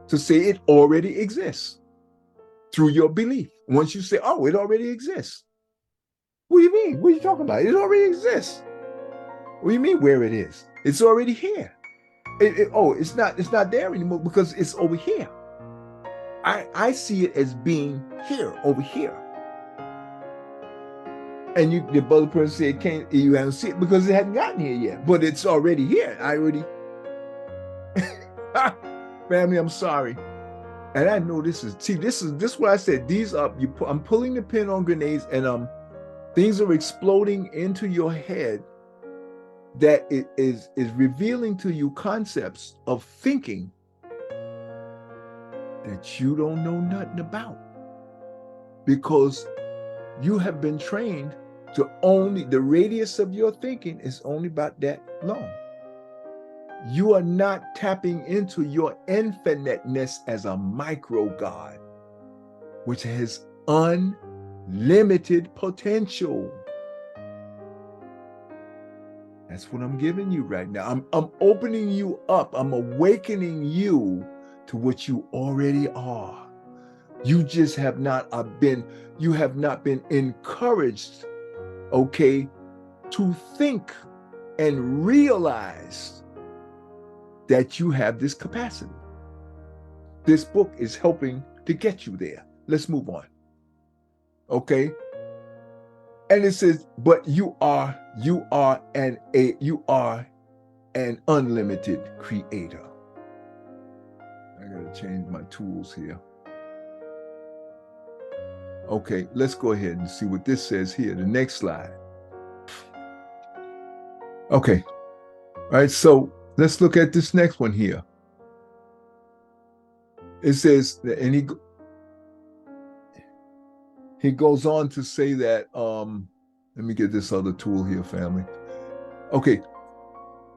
to say it already exists through your belief. Once you say, oh, it already exists. What do you mean? What are you talking about? It already exists. What do you mean where it is? It's already here. It's not there anymore because it's over here. I see it as being here, over here. And the other person said, you haven't seen it because it hadn't gotten here yet, but it's already here. Family, I'm sorry. And I know this is what I said. I'm pulling the pin on grenades and things are exploding into your head that it is revealing to you concepts of thinking that you don't know nothing about. Because You have been trained to only, the radius of your thinking is only about that long. You are not tapping into your infiniteness as a micro God, which has unlimited potential. That's what I'm giving you right now. I'm opening you up. I'm awakening you to what you already are. You just have not been encouraged, okay, to think and realize that you have this capacity. This book is helping to get you there. Let's move on. Okay? And it says, but you are an unlimited creator. I gotta change my tools here. Okay, let's go ahead and see what this says here. The next slide. Okay. All right, so let's look at this next one here. It says, and he goes on to say that, let me get this other tool here, family. Okay,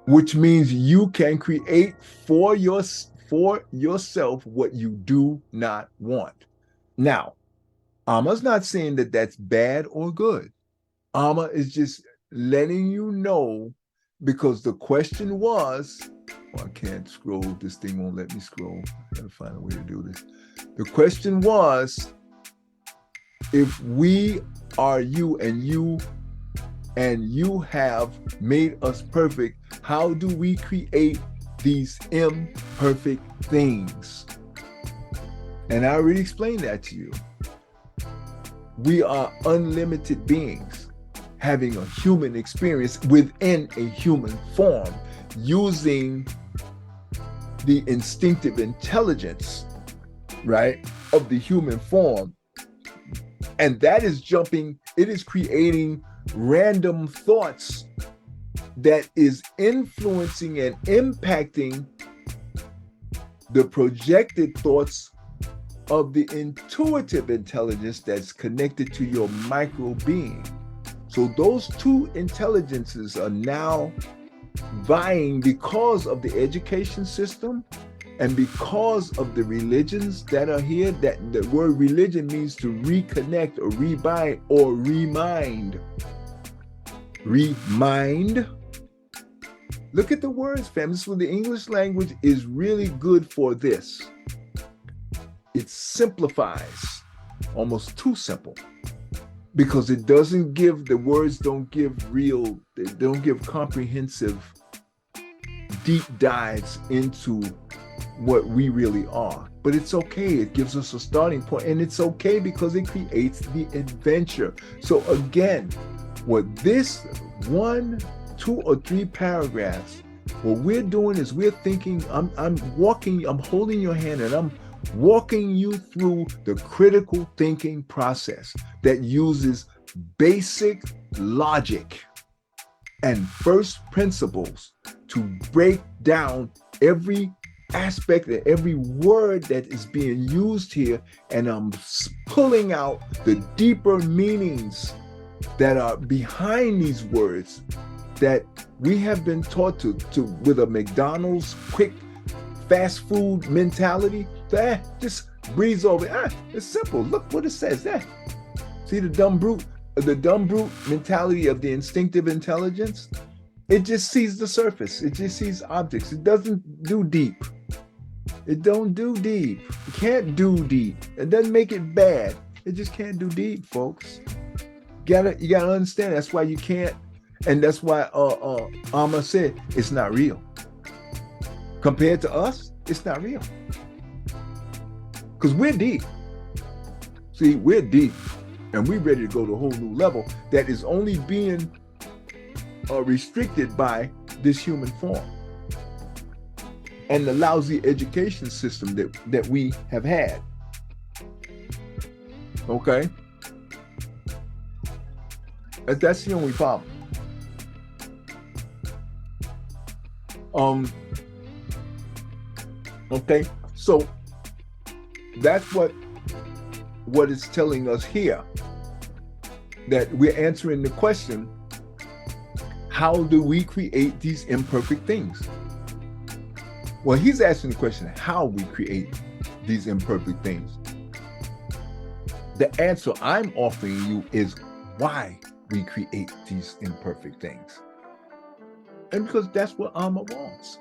which means you can create for yourself what you do not want. Now, Amma's not saying that that's bad or good. Amma is just letting you know, because the question was, oh, I can't scroll. This thing won't let me scroll. I gotta find a way to do this. The question was, if we are you and you have made us perfect, how do we create these imperfect things? And I already explained that to you. We are unlimited beings having a human experience within a human form, using the instinctive intelligence, right, of the human form. And that is it is creating random thoughts that is influencing and impacting the projected thoughts of the intuitive intelligence that's connected to your micro being. So those two intelligences are now vying because of the education system and because of the religions that are here. That the word religion means to reconnect or rebind or remind. Remind. Look at the words, fam. This is what the English language is really good for this. It simplifies, almost too simple, because it doesn't give, the words don't give they don't give comprehensive deep dives into what we really are. But it's okay. It gives us a starting point, and it's okay because it creates the adventure. So again, what this 1, 2, or 3 paragraphs, what we're doing is we're thinking, I'm holding your hand and I'm walking you through the critical thinking process that uses basic logic and first principles to break down every aspect and every word that is being used here, and I'm pulling out the deeper meanings that are behind these words that we have been taught to with a McDonald's quick fast food mentality. That just breeze over. It's simple. Look what it says there. See the dumb brute mentality of the instinctive intelligence? It just sees the surface. It just sees objects. It doesn't do deep. It don't do deep. It can't do deep. It doesn't make it bad. It just can't do deep, folks. You gotta understand. That's why you can't, and that's why Amma said it's not real. Compared to us, it's not real. Because we're deep. See, we're deep. And we're ready to go to a whole new level that is only being restricted by this human form and the lousy education system that we have had. Okay? That's the only problem. Okay, so that's what it's telling us here. that we're answering the question, how do we create these imperfect things? Well, he's asking the question, how we create these imperfect things. The answer I'm offering you is why we create these imperfect things. And because that's what Alma wants.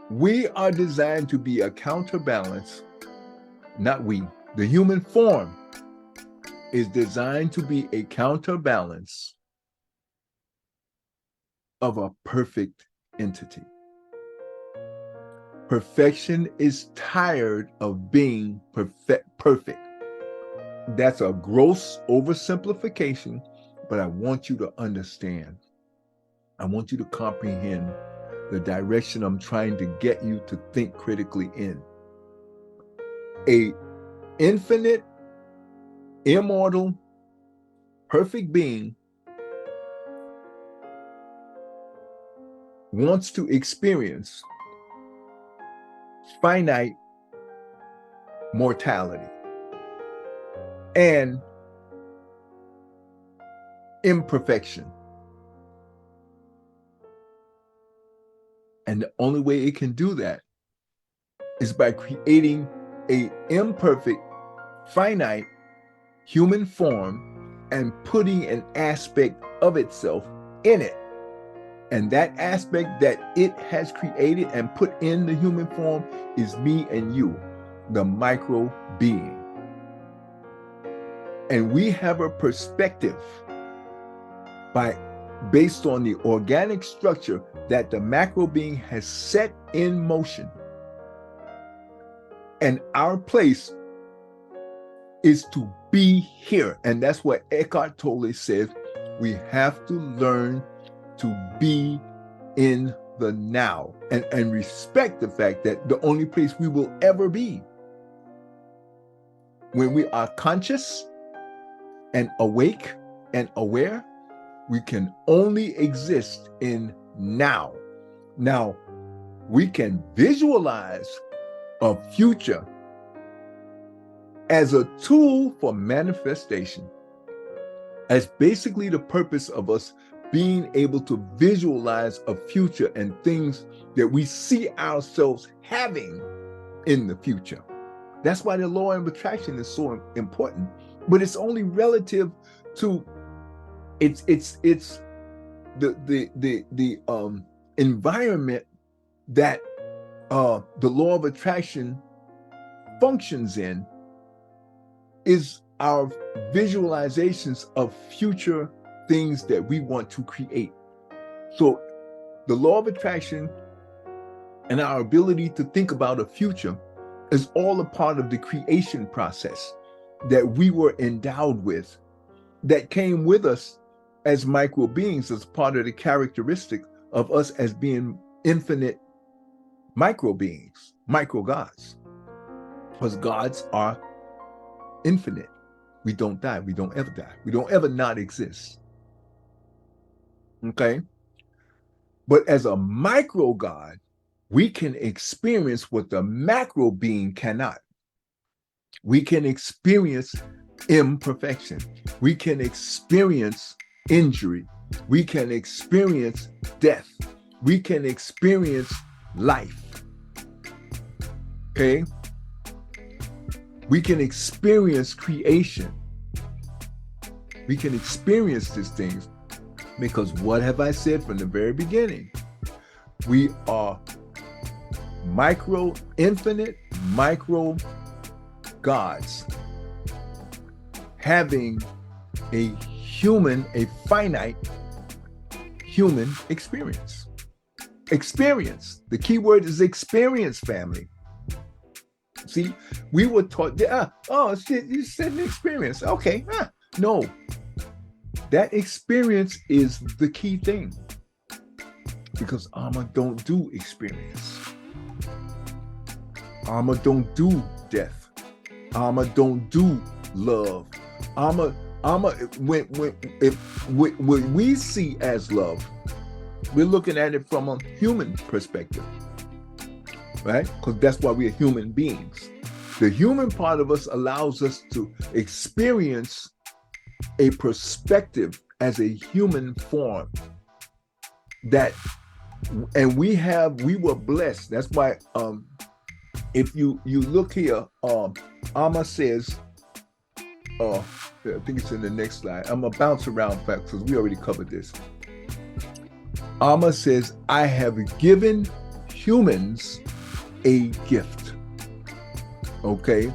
We are designed to be a counterbalance, not we. The human form is designed to be a counterbalance of a perfect entity. Perfection is tired of being perfect. That's a gross oversimplification, but I want you to understand. I want you to comprehend the direction I'm trying to get you to think critically in. A infinite, immortal, perfect being wants to experience finite mortality and imperfection. And the only way it can do that is by creating an imperfect, finite human form and putting an aspect of itself in it. And that aspect that it has created and put in the human form is me and you, the micro being. And we have a perspective based on the organic structure that the macro being has set in motion. And our place is to be here. And that's what Eckhart Tolle says. We have to learn to be in the now and respect the fact that the only place we will ever be when we are conscious and awake and aware, we can only exist in now. Now, we can visualize a future as a tool for manifestation. That's basically the purpose of us being able to visualize a future and things that we see ourselves having in the future. That's why the law of attraction is so important, but it's only relative to it's the environment that the law of attraction functions in is our visualizations of future things that we want to create. So the law of attraction and our ability to think about a future is all a part of the creation process that we were endowed with, that came with us as micro beings, as part of the characteristic of us as being infinite micro beings, micro gods. Because gods are infinite. We don't die. We don't ever die. We don't ever not exist. Okay? But as a micro God, we can experience what the macro being cannot. We can experience imperfection. We can experience injury. We can experience death. We can experience life. Okay? We can experience creation. We can experience these things because what have I said from the very beginning? We are infinite micro gods having a finite human experience. Experience. The key word is experience, family. See, we were taught, you said an experience. Okay, no. That experience is the key thing. Because Alma don't do experience. Alma don't do death. Alma don't do love. Alma, when we see as love, we're looking at it from a human perspective, right? Because that's why we are human beings. The human part of us allows us to experience a perspective as a human form that, and we were blessed. That's why if you look here, Amma says, I think it's in the next slide. I'm gonna bounce around back because we already covered this. Amma says, I have given humans a gift, okay?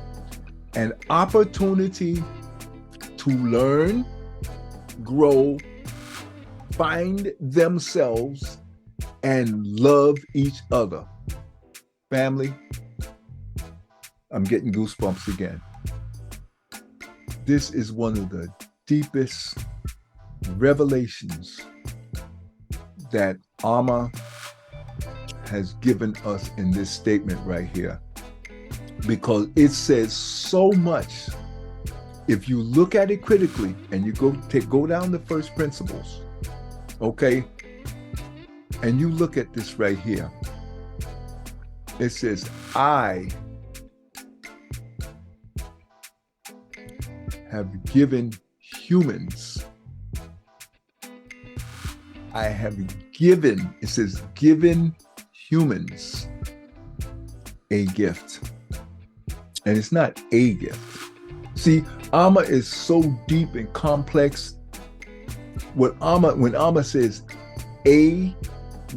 An opportunity to learn, grow, find themselves, and love each other. Family, I'm getting goosebumps again. This is one of the deepest revelations that Amma has given us in this statement right here, because it says so much. If you look at it critically and you go down the first principles, okay, and you look at this right here, it says, I have given humans, it says given humans a gift. And it's not a gift. See, Amma is so deep and complex. When Amma says a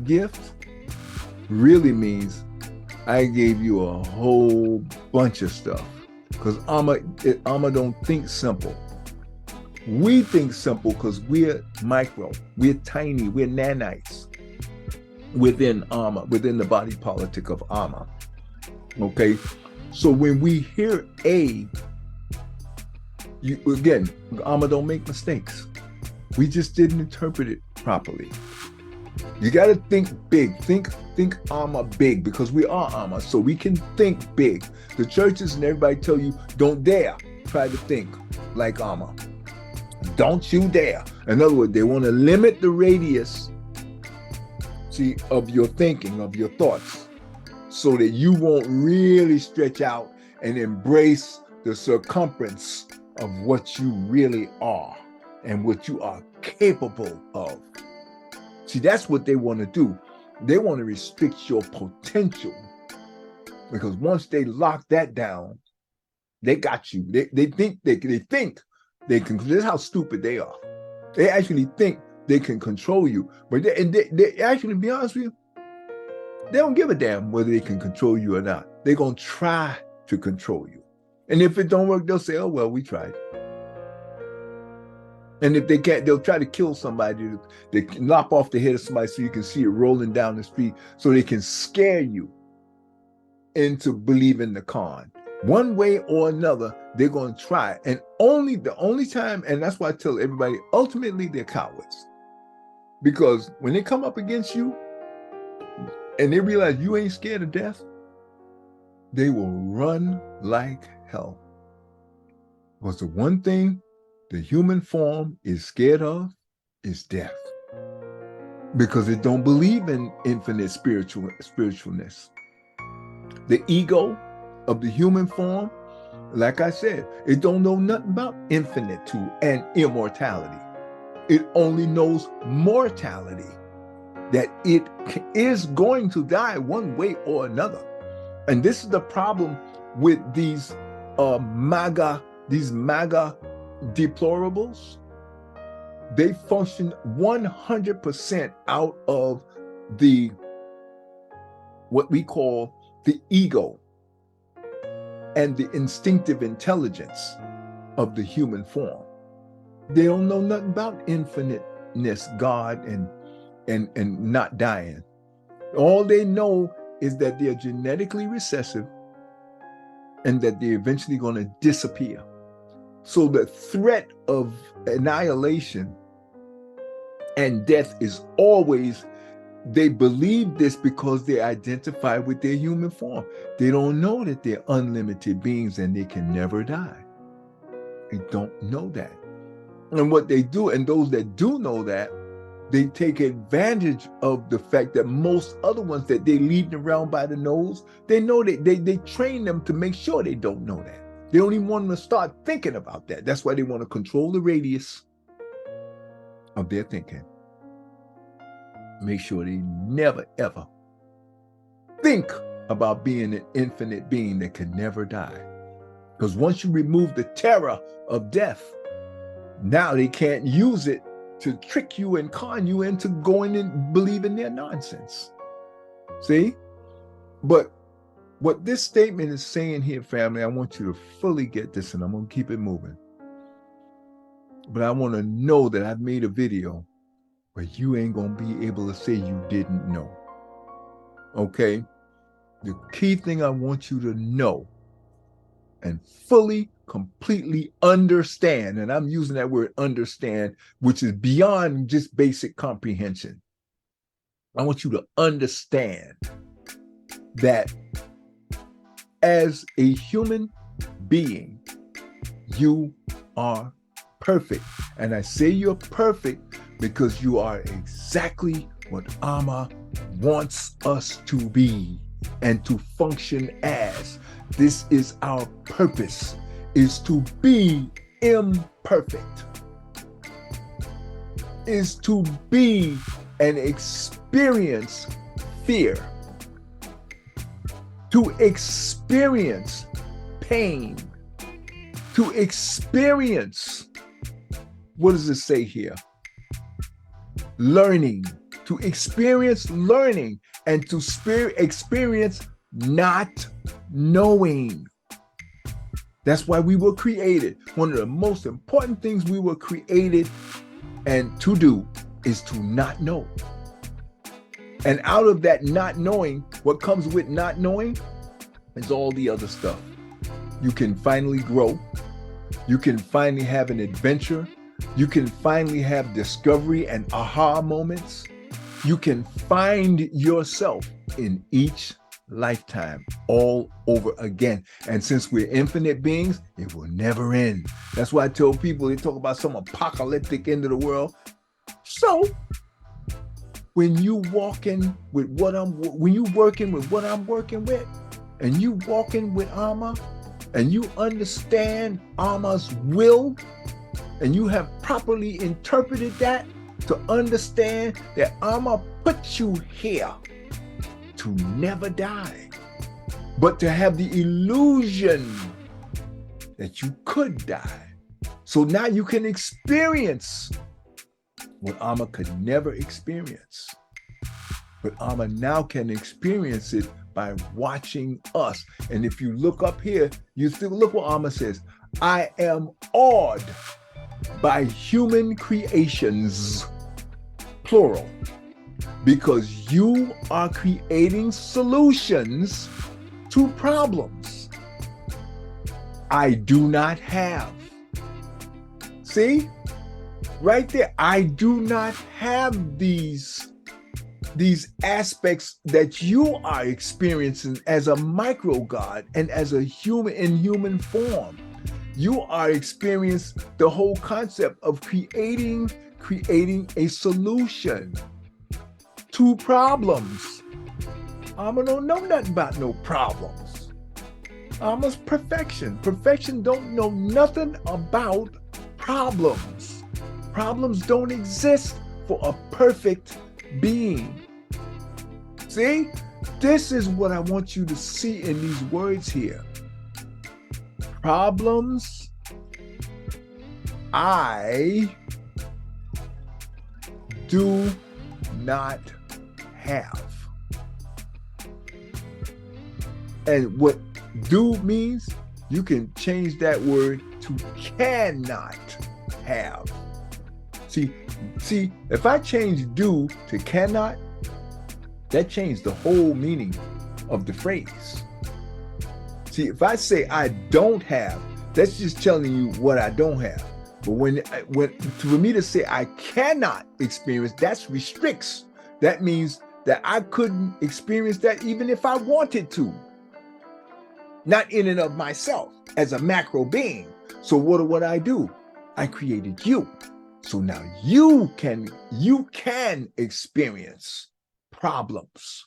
gift, really means I gave you a whole bunch of stuff. Because Amma don't think simple. We think simple because we're micro, we're tiny, we're nanites within Amma, within the body politic of Amma. Okay, so when we hear again, Amma don't make mistakes. We just didn't interpret it properly. You got to think big. Think Amma big, because we are Amma, so we can think big. The churches and everybody tell you, don't dare try to think like Amma. Don't you dare. In other words, they want to limit the radius, see, of your thinking, of your thoughts, so that you won't really stretch out and embrace the circumference of what you really are and what you are capable of. See, that's what they want to do. They want to restrict your potential, because once they lock that down, they got you. They think they can. This is how stupid they are. They actually think they can control you, but they actually, to be honest with you, they don't give a damn whether they can control you or not. They're gonna try to control you, and if it don't work, they'll say, "Oh well, we tried." And if they can't, they'll try to kill somebody. They can lop off the head of somebody so you can see it rolling down the street, so they can scare you into believing the con. One way or another, they're going to try. And the only time, and that's why I tell everybody, ultimately they're cowards. Because when they come up against you and they realize you ain't scared of death, they will run like hell. Because the one thing the human form is scared of is death, because it don't believe in infinite spiritualness. The ego of the human form, like I said, it don't know nothing about infinite and immortality. It only knows mortality, that it is going to die one way or another. And this is the problem with these MAGA deplorables. They function 100% out of what we call the ego and the instinctive intelligence of the human form. They don't know nothing about infiniteness, God, and not dying. All they know is that they're genetically recessive and that they're eventually going to disappear. So the threat of annihilation and death is always, they believe this because they identify with their human form. They don't know that they're unlimited beings and they can never die. They don't know that. And what they do, and those that do know that, they take advantage of the fact that most other ones that they leading around by the nose, they know that they train them to make sure they don't know that. They don't even want them to start thinking about that. That's why they want to control the radius of their thinking. Make sure they never, ever think about being an infinite being that can never die. Because once you remove the terror of death, now they can't use it to trick you and con you into going and believing their nonsense. See? But what this statement is saying here, family, I want you to fully get this, and I'm going to keep it moving. But I want to know that I've made a video where you ain't going to be able to say you didn't know. Okay? The key thing I want you to know and fully, completely understand, and I'm using that word understand, which is beyond just basic comprehension. I want you to understand that as a human being, you are perfect. And I say you're perfect because you are exactly what Amma wants us to be and to function as. This is our purpose, is to be imperfect, is to be and experience fear, to experience pain, to experience, what does it say here? Learning, to experience learning, and to experience not knowing. That's why we were created. One of the most important things we were created and to do is to not know. And out of that not knowing, what comes with not knowing is all the other stuff. You can finally grow. You can finally have an adventure. You can finally have discovery and aha moments. You can find yourself in each lifetime all over again. And since we're infinite beings, it will never end. That's why I tell people, they talk about some apocalyptic end of the world. So when you walking with what when you working with what I'm working with, and you walking with Amma, and you understand Amma's will, and you have properly interpreted that to understand that Amma put you here to never die, but to have the illusion that you could die. So now you can experience what Amma could never experience. But Amma now can experience it by watching us. And if you look up here, you still look what Amma says. I am awed by human creations, plural, because you are creating solutions to problems I do not have. See? Right there, I do not have these aspects that you are experiencing as a micro God and as a human in human form. You are experiencing the whole concept of creating a solution to problems. Amma don't know nothing about no problems. Amma's perfection. Perfection don't know nothing about problems. Problems don't exist for a perfect being. See? This is what I want you to see in these words here. Problems I do not have. And what do means, you can change that word to cannot have. See, if I change do to cannot, that changed the whole meaning of the phrase. See, if I say I don't have, that's just telling you what I don't have. But for me to say I cannot experience, that restricts. That means that I couldn't experience that even if I wanted to. Not in and of myself as a macro being. So what I do? I created you. So now you can experience problems.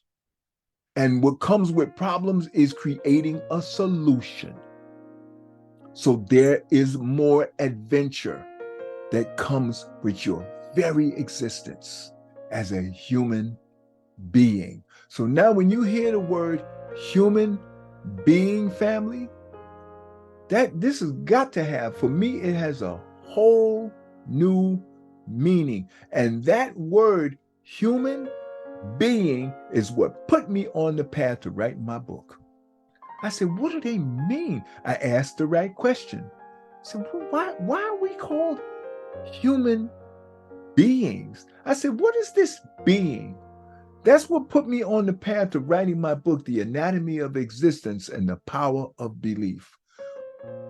And what comes with problems is creating a solution. So there is more adventure that comes with your very existence as a human being. So now when you hear the word human being, family, that this has got to have, for me, it has a whole new meaning. And that word human being is what put me on the path to write my book. I said, what do they mean? I asked the right question. I said, well, why are we called human beings? I said, what is this being? That's what put me on the path to writing my book, The Anatomy of Existence and the Power of Belief.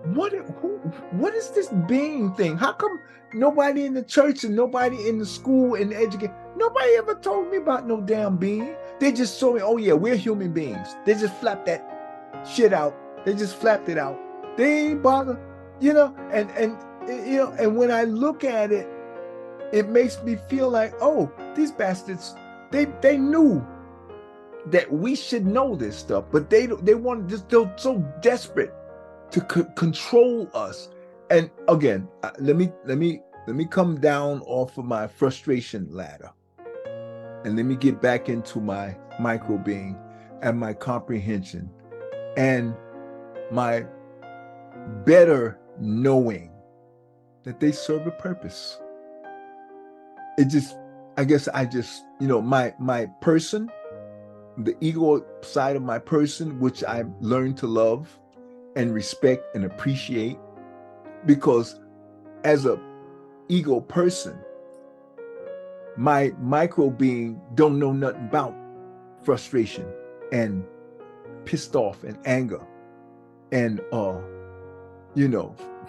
What is this being thing? How come nobody in the church and nobody in the school and the education, nobody ever told me about no damn being? They just told me, oh yeah, we're human beings. They just flapped that shit out. They just flapped it out. They ain't bother, and when I look at it, it makes me feel like, oh, these bastards, they knew that we should know this stuff, but they want just, they're so desperate to control us. And again, let me come down off of my frustration ladder, and let me get back into my micro being and my comprehension and my better knowing that they serve a purpose. My person, the ego side of my person, which I've learned to love and respect and appreciate, because as a ego person, my micro being don't know nothing about frustration and pissed off and anger and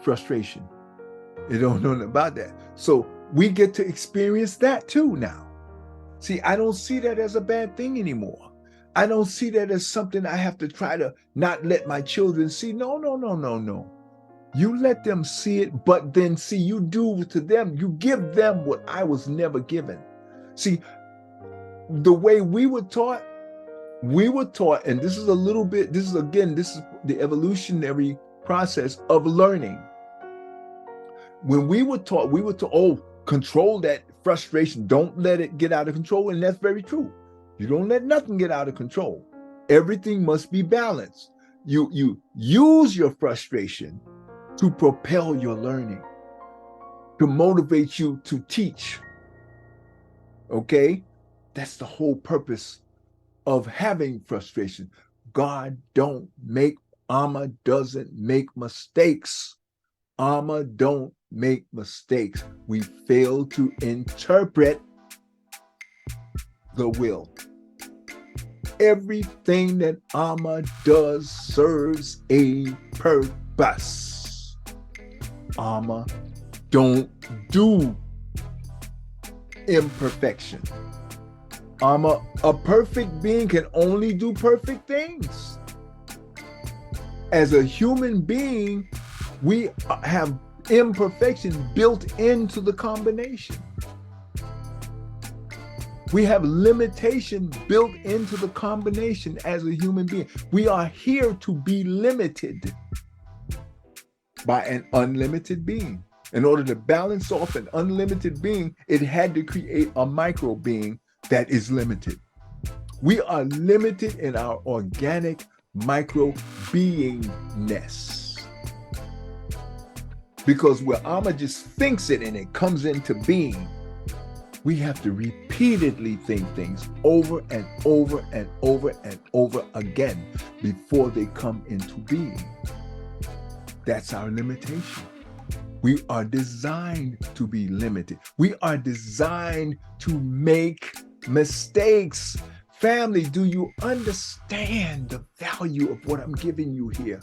frustration. They don't know nothing about that. So we get to experience that too now. See, I don't see that as a bad thing anymore. I don't see that as something I have to try to not let my children see. No. You let them see it, but then see, you do to them, you give them what I was never given. See, the way we were taught, and this is the evolutionary process of learning. When we were taught, control that frustration. Don't let it get out of control. And that's very true. You don't let nothing get out of control. Everything must be balanced. You use your frustration to propel your learning, to motivate you to teach. Okay? That's the whole purpose of having frustration. God doesn't make mistakes. Amma don't make mistakes. We fail to interpret the will. Everything that Amma does serves a purpose. Amma don't do imperfection. A perfect being can only do perfect things. As a human being, we have imperfection built into the combination. We have limitation built into the combination as a human being. We are here to be limited by an unlimited being. In order to balance off an unlimited being, it had to create a micro being that is limited. We are limited in our organic micro beingness. Because where Amma just thinks it and it comes into being, we have to repeatedly think things over and over and over and over again before they come into being. That's our limitation. We are designed to be limited. We are designed to make mistakes. Family, do you understand the value of what I'm giving you here?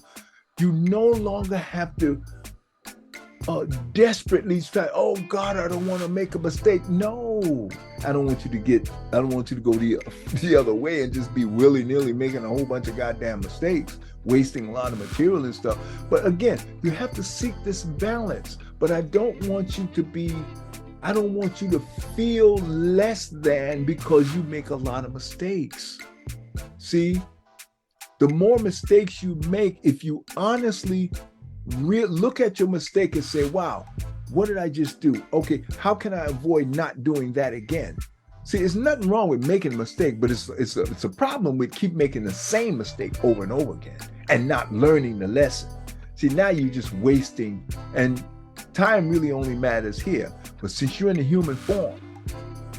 You no longer have to desperately try, oh God, I don't want to make a mistake. No, I don't want you to go the other way and just be willy-nilly making a whole bunch of goddamn mistakes, wasting a lot of material and stuff. But again, you have to seek this balance. But I don't want you to feel less than because you make a lot of mistakes. See, the more mistakes you make, if you honestly look at your mistake and say, wow, what did I just do? Okay, how can I avoid not doing that again? See, there's nothing wrong with making a mistake, but it's a problem with keep making the same mistake over and over again and not learning the lesson. See, now you're just wasting, and time really only matters here. But since you're in the human form,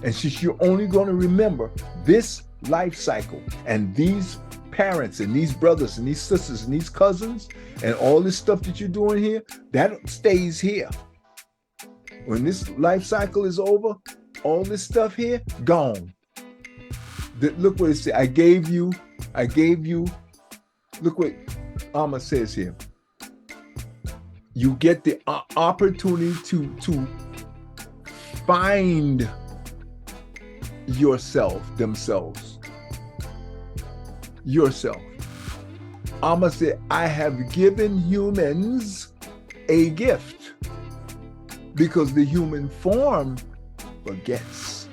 and since you're only going to remember this life cycle and these parents and these brothers and these sisters and these cousins and all this stuff that you're doing here, that stays here. When this life cycle is over, all this stuff here, gone. Look what it says. I gave you, look what Amma says here. You get the opportunity to find themselves. Yourself. Amma said, I have given humans a gift. Because the human form forgets.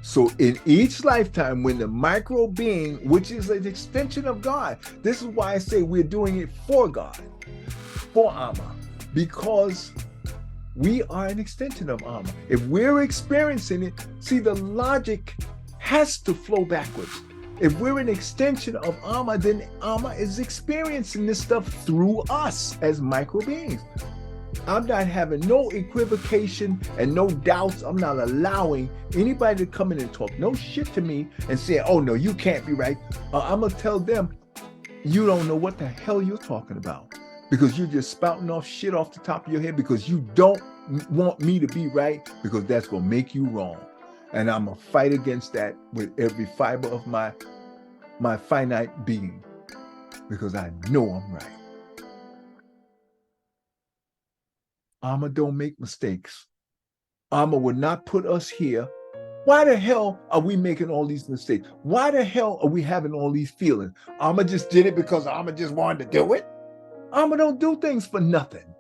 So in each lifetime, when the micro being, which is an extension of God, this is why I say we're doing it for God, for Amma, because we are an extension of Amma. If we're experiencing it, see, the logic has to flow backwards. If we're an extension of Amma, then Amma is experiencing this stuff through us as micro beings. I'm not having no equivocation and no doubts. I'm not allowing anybody to come in and talk no shit to me and say, oh no, you can't be right. I'm going to tell them, you don't know what the hell you're talking about, because you're just spouting off shit off the top of your head because you don't want me to be right, because that's going to make you wrong. And I'm going to fight against that with every fiber of my finite being, because I know I'm right. Amma don't make mistakes. Amma would not put us here. Why the hell are we making all these mistakes? Why the hell are we having all these feelings? Amma just did it because Amma just wanted to do it. Amma don't do things for nothing.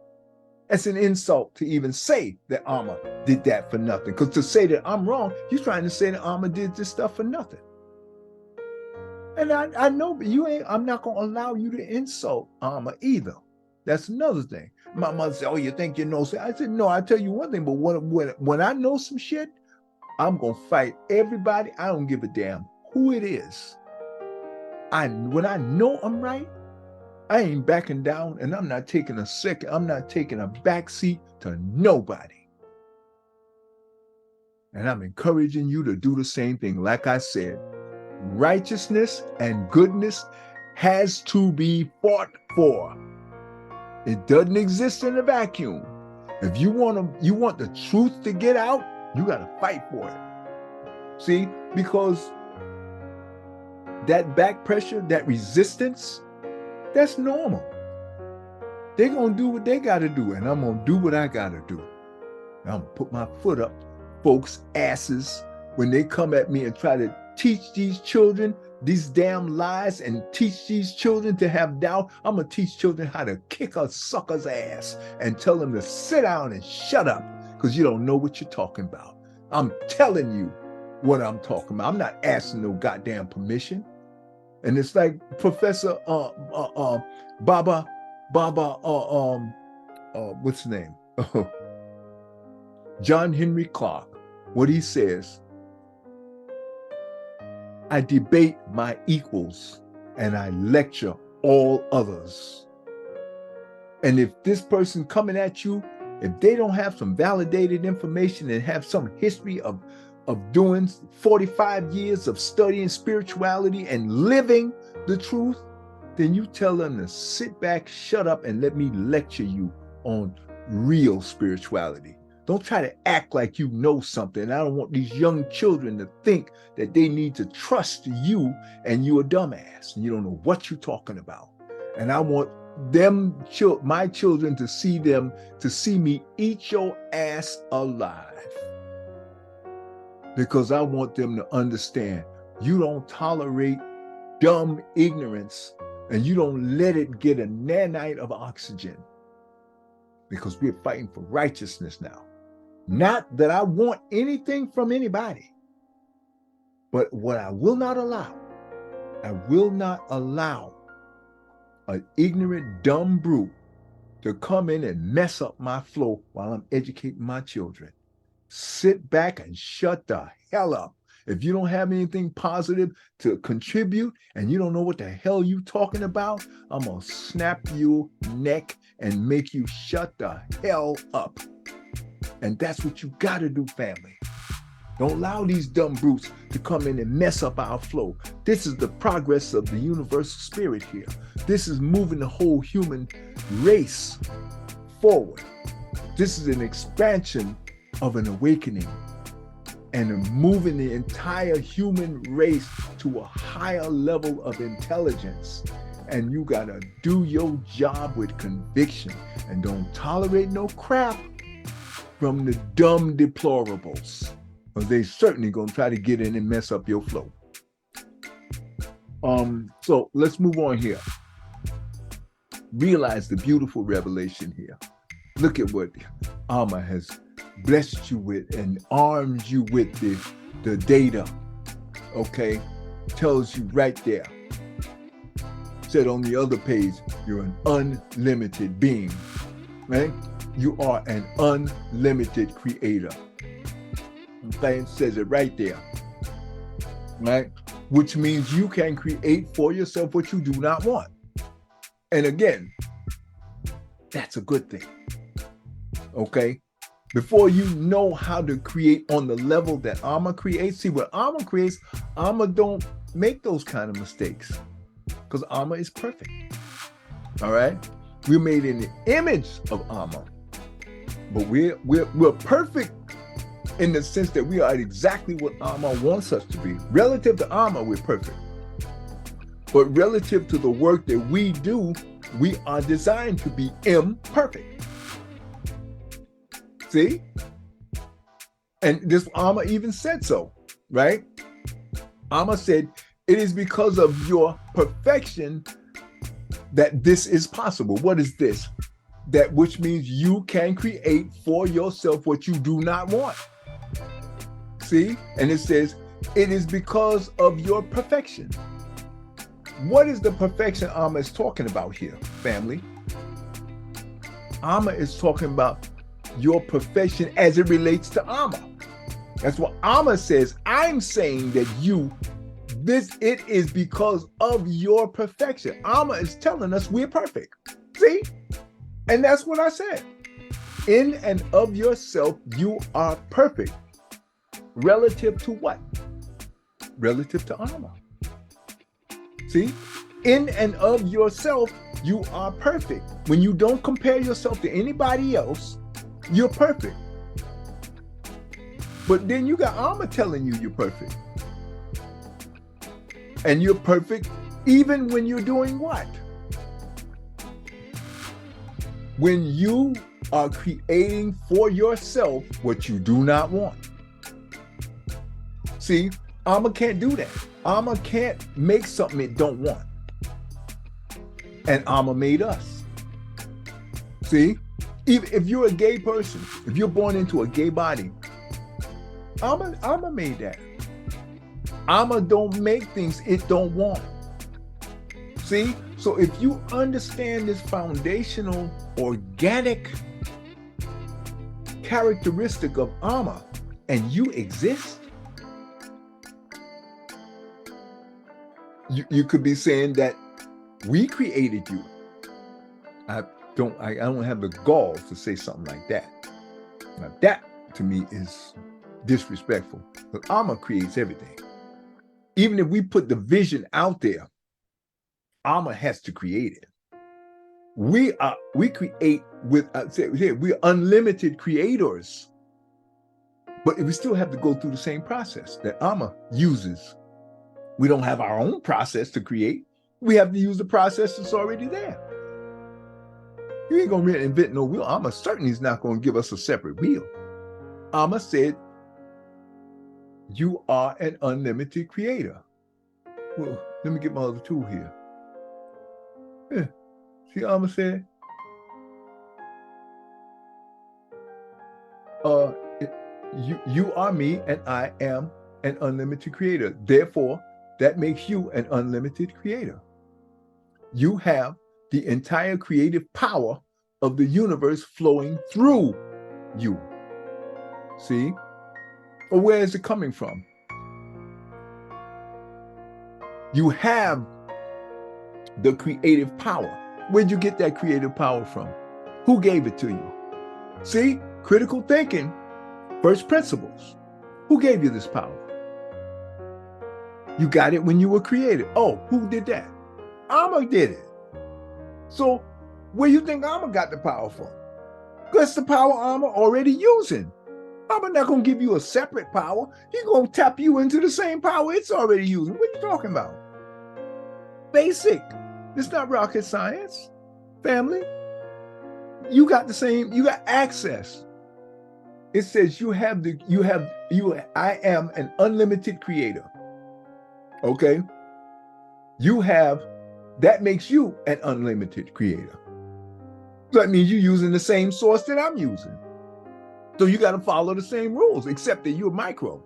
It's an insult to even say that Amma did that for nothing. Because to say that I'm wrong, you're trying to say that Amma did this stuff for nothing. And I know, but I'm not going to allow you to insult Amma either. That's another thing. My mother said, oh, you think you know? I said, no, I tell you one thing, but when I know some shit, I'm going to fight everybody. I don't give a damn who it is. When I know I'm right, I ain't backing down, and I'm not taking a back seat to nobody. And I'm encouraging you to do the same thing. Like I said, righteousness and goodness has to be fought for. It doesn't exist in a vacuum. If you want the truth to get out, you got to fight for it. See, because that back pressure, that resistance, that's normal. They're going to do what they got to do, and I'm going to do what I got to do. I'm going to put my foot up folks' asses when they come at me and try to teach these children these damn lies and teach these children to have doubt. I'm going to teach children how to kick a sucker's ass and tell them to sit down and shut up, because you don't know what you're talking about. I'm telling you what I'm talking about. I'm not asking no goddamn permission. And it's like Professor Baba, what's his name? John Henry Clark. What he says, I debate my equals and I lecture all others. And if this person coming at you, if they don't have some validated information and have some history of doing 45 years of studying spirituality and living the truth, then you tell them to sit back, shut up, and let me lecture you on real spirituality. Don't try to act like you know something. I don't want these young children to think that they need to trust you and you're a dumbass and you don't know what you're talking about. And I want my children to see me eat your ass alive. Because I want them to understand you don't tolerate dumb ignorance and you don't let it get a nanite of oxygen. Because we're fighting for righteousness now. Not that I want anything from anybody, but what I will not allow an ignorant, dumb brute to come in and mess up my flow while I'm educating my children. Sit back and shut the hell up. If you don't have anything positive to contribute and you don't know what the hell you talking about, I'm going to snap your neck and make you shut the hell up. And that's what you got to do, family. Don't allow these dumb brutes to come in and mess up our flow. This is the progress of the universal spirit here. This is moving the whole human race forward. This is an expansion of an awakening and moving the entire human race to a higher level of intelligence. And you gotta do your job with conviction and don't tolerate no crap from the dumb deplorables, or they certainly gonna try to get in and mess up your flow. So let's move on here. Realize the beautiful revelation here. Look at what Alma has blessed you with and armed you with the data, okay? Tells you right there. Said on the other page, you're an unlimited being, right? You are an unlimited creator. Okay, it says it right there, right? Which means you can create for yourself what you do not want. And again, that's a good thing, okay? Before you know how to create on the level that Alma creates, see what Alma creates, Alma don't make those kind of mistakes because Alma is perfect, all right? We're made in the image of Alma, but we're perfect in the sense that we are exactly what Alma wants us to be. Relative to Alma, we're perfect. But relative to the work that we do, we are designed to be imperfect. See? And this Alma even said so, right? Alma said, it is because of your perfection that this is possible. What is this? That which means you can create for yourself what you do not want. See? And it says, it is because of your perfection. What is the perfection Alma is talking about here, family? Alma is talking about your perfection as it relates to Alma. That's what Alma says. I'm saying that it is because of your perfection. Alma is telling us we're perfect. See? And that's what I said. In and of yourself, you are perfect. Relative to what? Relative to Alma. See? In and of yourself, you are perfect. When you don't compare yourself to anybody else, you're perfect. But then you got Alma telling you you're perfect. And you're perfect even when you're doing what? When you are creating for yourself what you do not want. See, Alma can't do that. Alma can't make something it don't want. And Alma made us. See, if you're a gay person, if you're born into a gay body, Alma made that. Alma don't make things it don't want. See, so if you understand this foundational, organic characteristic of Alma, and you exist, you could be saying that we created you. I don't have the gall to say something like that. Now that to me is disrespectful. But Alma creates everything. Even if we put the vision out there, Alma has to create it. We create with we're unlimited creators, but we still have to go through the same process that Alma uses. We don't have our own process to create. We have to use the process that's already there. You ain't gonna reinvent no wheel. Alma certainly is not gonna give us a separate wheel. Alma said, you are an unlimited creator. Well, let me get my other tool here. Yeah. See, Alma said, you are me and I am an unlimited creator. Therefore, that makes you an unlimited creator. You have the entire creative power of the universe flowing through you. See? Or where is it coming from? You have the creative power. Where'd you get that creative power from? Who gave it to you? See? Critical thinking, first principles. Who gave you this power? You got it when you were created. Oh, who did that? Amma did it. So where you think Amma got the power from? That's the power Amma already using. Amma not going to give you a separate power. He's going to tap you into the same power it's already using. What are you talking about? Basic. It's not rocket science, family. You got the same, you got access. It says I am an unlimited creator. Okay? That makes you an unlimited creator. So that means you're using the same source that I'm using. So you got to follow the same rules, except that you're micro.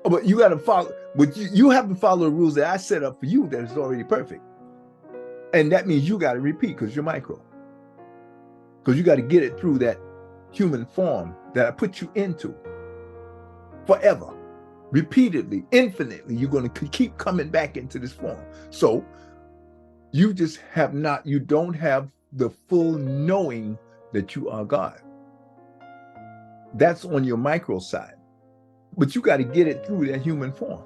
But you got to follow, but you have to follow the rules that I set up for you that is already perfect. And that means you got to repeat because you're micro. Because you got to get it through that human form that I put you into forever, repeatedly, infinitely. You're going to keep coming back into this form. So you don't have the full knowing that you are God. That's on your micro side. But you got to get it through that human form.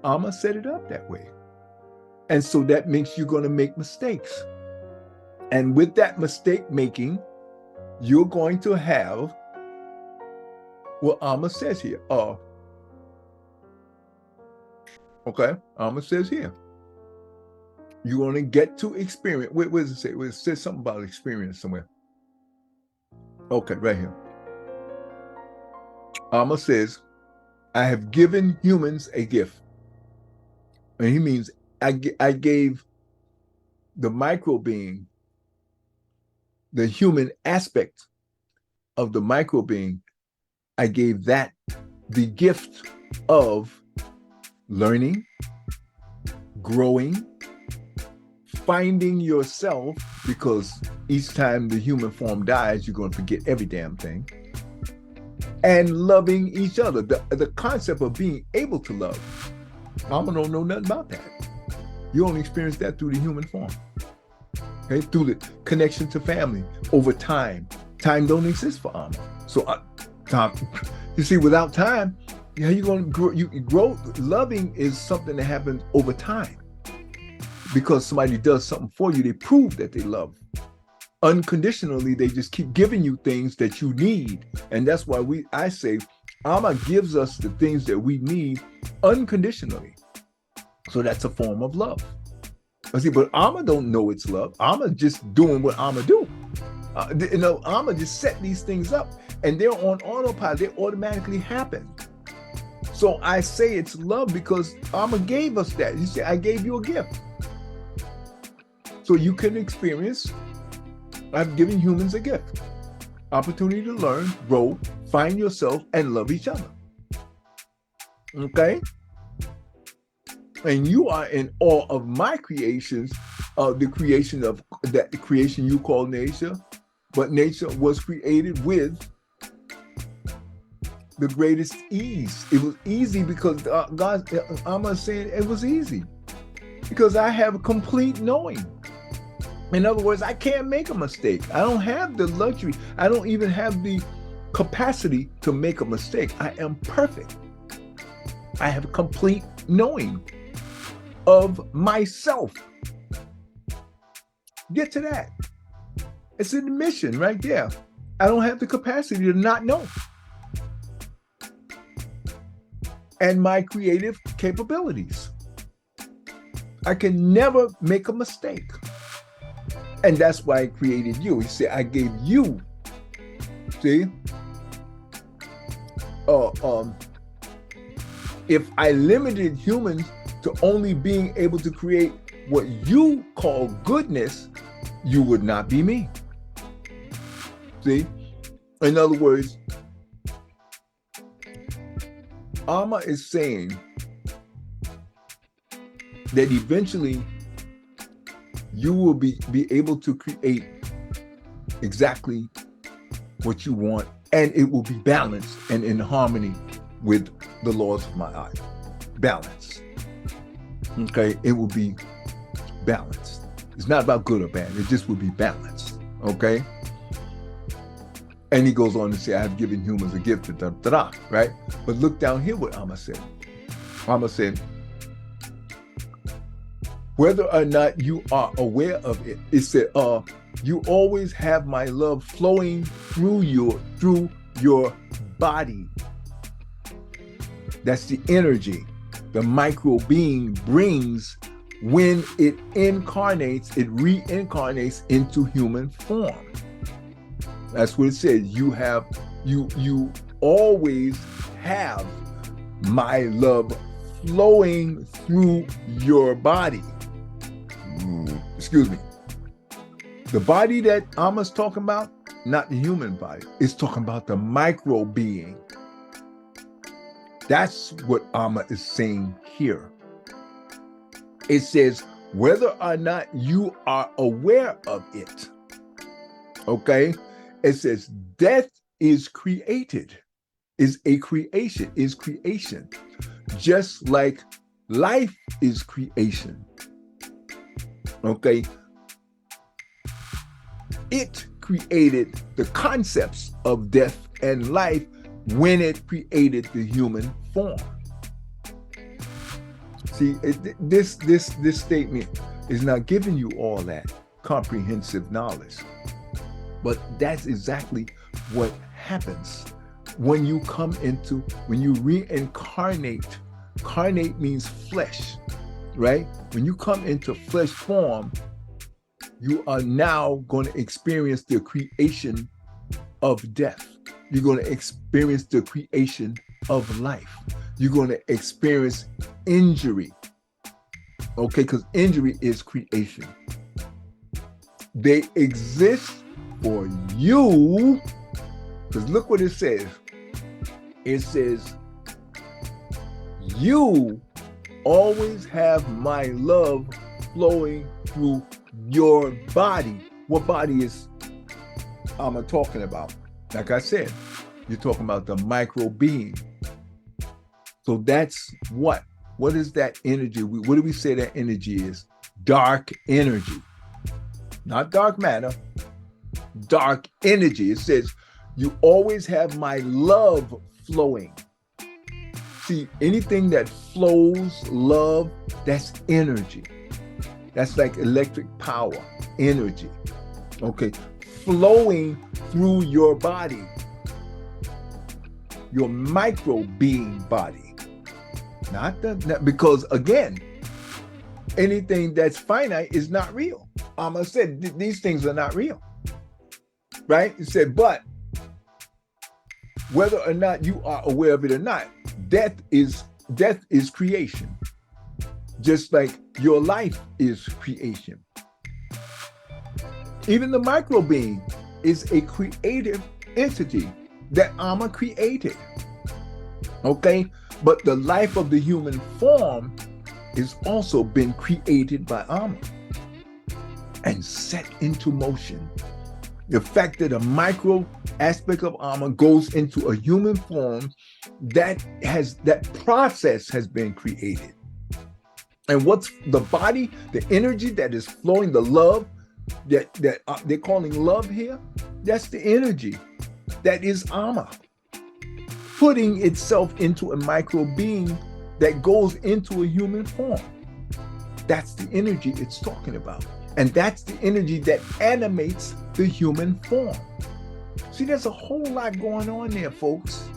Amma set it up that way. And so that makes you going to make mistakes. And with that mistake making, you're going to have what Amma says here. Okay, Amma says here. You're going to get to experience. Where does it say? It says something about experience somewhere. Okay, right here. Amma says, I have given humans a gift. And he means I gave the micro being, the human aspect of the micro being, I gave that the gift of learning, growing, finding yourself, because each time the human form dies, you're going to forget every damn thing, and loving each other. The concept of being able to love, Amma don't know nothing about that. You only experience that through the human form. Okay, through the connection to family over time. Time don't exist for Amma. So, you see, without time, how you going to grow? You grow. Loving is something that happens over time. Because somebody does something for you, they prove that they love. Unconditionally, they just keep giving you things that you need. And that's why I say, Amma gives us the things that we need unconditionally. So that's a form of love. See, but Amma don't know it's love. Amma just doing what Amma do. Amma just set these things up, and they're on autopilot. They automatically happen. So I say it's love because Amma gave us that. You say, I gave you a gift. So you can experience, I've given humans a gift. Opportunity to learn, grow, find yourself, and love each other. Okay? And you are in awe of my creations, the creation of that creation you call nature, but nature was created with the greatest ease. It was easy because God, I'm not saying it was easy, because I have a complete knowing. In other words, I can't make a mistake. I don't have the luxury. I don't even have the capacity to make a mistake. I am perfect. I have a complete knowing of myself. Get to that. It's an admission right there. I don't have the capacity to not know. And my creative capabilities. I can never make a mistake. And that's why I created you. He said, I gave you, see? If I limited humans to only being able to create what you call goodness, you would not be me. See? In other words, Amma is saying that eventually you will be able to create exactly what you want, and it will be balanced and in harmony with the laws of my eye. Balance. Okay, it will be balanced. It's not about good or bad, it just will be balanced. Okay. And he goes on to say, I have given humans a gift, right? But look down here what Amma said. Amma said, whether or not you are aware of it, it said, you always have my love flowing through your body. That's the energy the micro being brings when it reincarnates into human form. That's what it says. You always have my love flowing through your body. Excuse me. The body that Amma's talking about, not the human body, it's talking about the micro being. That's what Amma is saying here. It says, whether or not you are aware of it, okay? It says, death is created, is creation, just like life is creation, okay? It created the concepts of death and life when it created the human form. See, this statement is not giving you all that comprehensive knowledge, but that's exactly what happens when you reincarnate. Carnate means flesh, right? When you come into flesh form, you are now going to experience the creation of death. You're going to experience the creation of life. You're going to experience injury, okay? Because injury is creation. They exist for you, because look what it says. It says, you always have my love flowing through your body. What body is I'm talking about? Like I said, you're talking about the micro being. So that's what is that energy? What do we say that energy is? Dark energy. Not dark matter, dark energy. It says, you always have my love flowing. See, anything that flows, love, that's energy. That's like electric power, energy. Okay, flowing through your body, your micro being body. Not because again, anything that's finite is not real. Amma said these things are not real, right? He said, but whether or not you are aware of it or not, death is creation, just like your life is creation. Even the micro being is a creative entity that Amma created, okay? But the life of the human form is also been created by Amma and set into motion. The fact that a micro aspect of Amma goes into a human form, that process has been created. And what's the body, the energy that is flowing, the love that they're calling love here, that's the energy that is Amma, putting itself into a micro being that goes into a human form. That's the energy it's talking about. And that's the energy that animates the human form. See, there's a whole lot going on there, folks.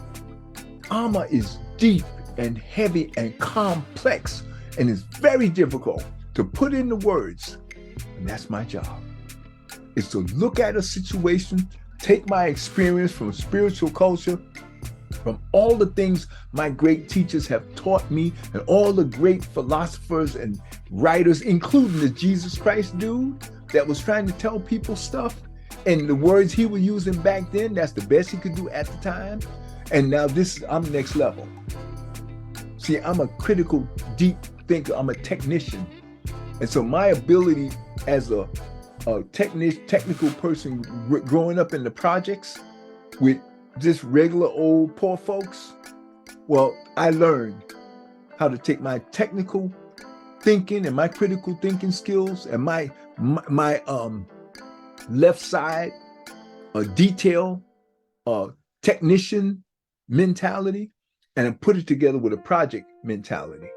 Amma is deep and heavy and complex, and it's very difficult to put into words. And that's my job, is to look at a situation, take my experience from spiritual culture, from all the things my great teachers have taught me, and all the great philosophers and writers, including the Jesus Christ dude that was trying to tell people stuff, and the words he was using back then, that's the best he could do at the time. And now I'm next level. See, I'm a critical, deep thinker. I'm a technician. And so my ability as a a technical person growing up in the projects with just regular old poor folks, well, I learned how to take my technical thinking and my critical thinking skills and my left side detail technician mentality and put it together with a project mentality.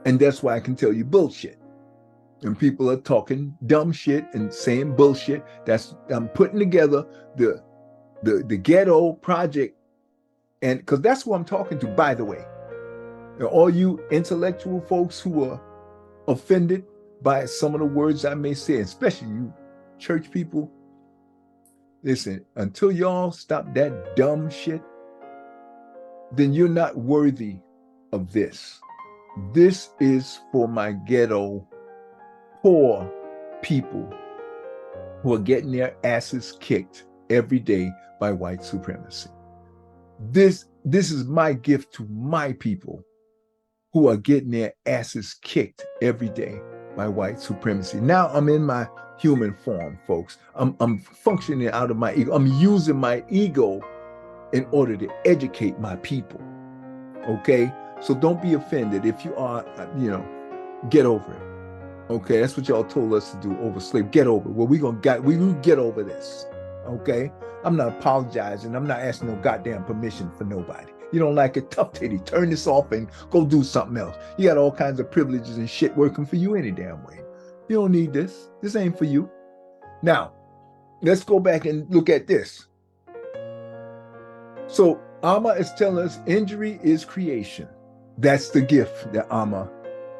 And that's why I can tell you bullshit. And people are talking dumb shit and saying bullshit. I'm putting together the ghetto project, and because that's who I'm talking to, by the way. All you intellectual folks who are offended by some of the words I may say, especially you church people, listen, until y'all stop that dumb shit, then you're not worthy of this. This is for my ghetto poor people who are getting their asses kicked every day by white supremacy. This is my gift to my people who are getting their asses kicked every day by white supremacy. Now I'm in my human form, folks. I'm functioning out of my ego. I'm using my ego in order to educate my people. Okay? So don't be offended. If you are, get over it. Okay? That's what y'all told us to do over slavery. Get over it. Well, we will get over this. Okay? I'm not apologizing. I'm not asking no goddamn permission for nobody. You don't like it, tough titty. Turn this off and go do something else. You got all kinds of privileges and shit working for you any damn way. You don't need this. This ain't for you. Now, let's go back and look at this. So Amma is telling us injury is creation. That's the gift that Amma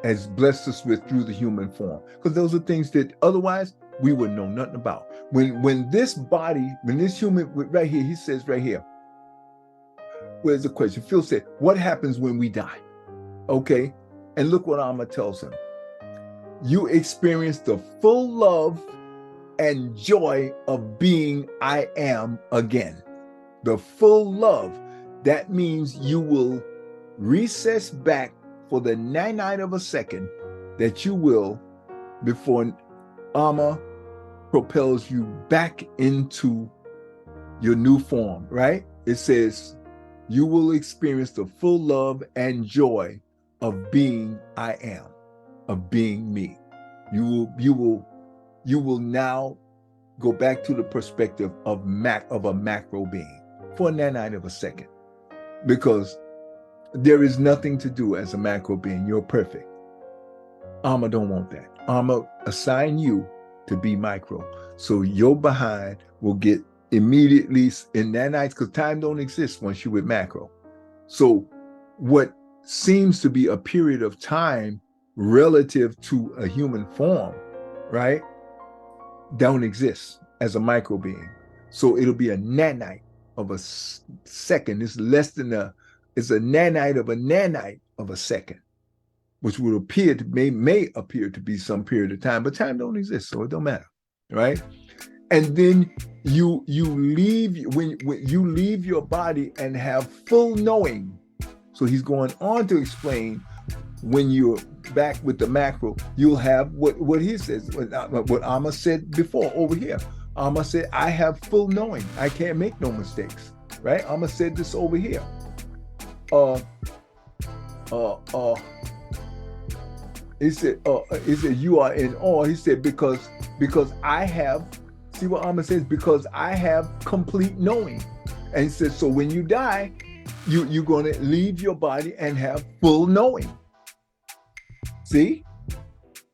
has blessed us with through the human form. Because those are things that otherwise we would know nothing about. When this human, right here, he says right here, where's the question? Phil said, what happens when we die? Okay. And look what Amma tells him. You experience the full love and joy of being I am again. The full love. That means you will recess back for the nanite of a second that you will before Amma propels you back into your new form, right? It says, you will experience the full love and joy of being I am, of being me. You will now go back to the perspective of a macro being for a nanite of a second, because there is nothing to do as a macro being. You're perfect. Amma don't want that. Amma assign you to be micro, so your behind will get immediately in nanites, because time don't exist once you're with macro. So what seems to be a period of time relative to a human form, right, don't exist as a micro being. So it'll be a nanite of a second. It's less than it's a nanite of a second, which would appear to may appear to be some period of time, but time don't exist, so it don't matter, right? And then you leave when you leave your body and have full knowing. So he's going on to explain when you're back with the macro, you'll have what he says, what Amma said before over here. Amma said, I have full knowing. I can't make no mistakes, right? Amma said this over here. He said, you are in awe. He said, because I have, see what Amma says, because I have complete knowing. And he said, so when you die, you're going to leave your body and have full knowing. See?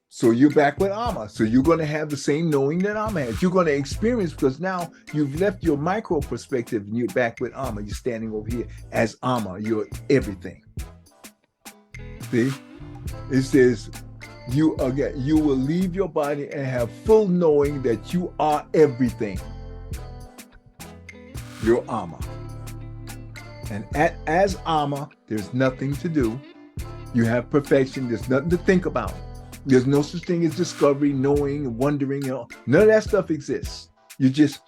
So you're back with Amma. So you're going to have the same knowing that Amma has. You're going to experience, because now you've left your micro perspective and you're back with Amma. You're standing over here as Amma. You're everything. See? It says, you will leave your body and have full knowing that you are everything. You're Amma. And as Amma, there's nothing to do. You have perfection. There's nothing to think about. There's no such thing as discovery, knowing, wondering. None of that stuff exists. You just...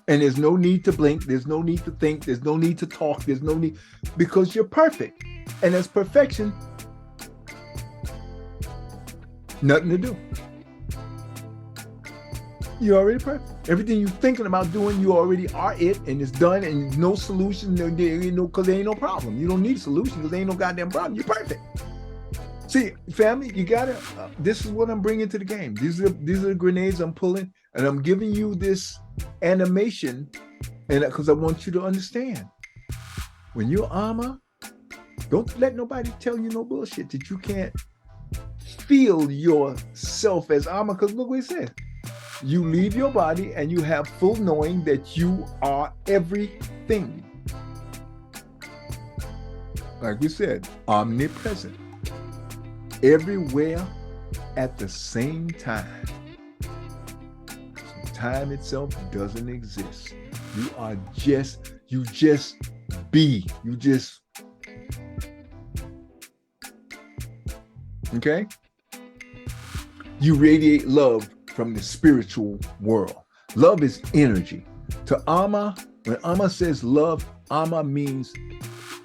And there's no need to blink. There's no need to think. There's no need to talk. There's no need. because you're perfect. And as perfection, nothing to do. You're already perfect. Everything you're thinking about doing, you already are it, and it's done, and no solution, because there ain't no problem. You don't need a solution because there ain't no goddamn problem. You're perfect. See, family, you gotta. This is what I'm bringing to the game. These are the grenades I'm pulling, and I'm giving you this animation, and because I want you to understand, when you're armor, don't let nobody tell you no bullshit that you can't feel yourself as armor. Because look what he said. You leave your body and you have full knowing that you are everything. Like we said, omnipresent. Everywhere at the same time. So time itself doesn't exist. You just be. Okay? You radiate love from the spiritual world. Love is energy. To Amma, when Amma says love, Amma means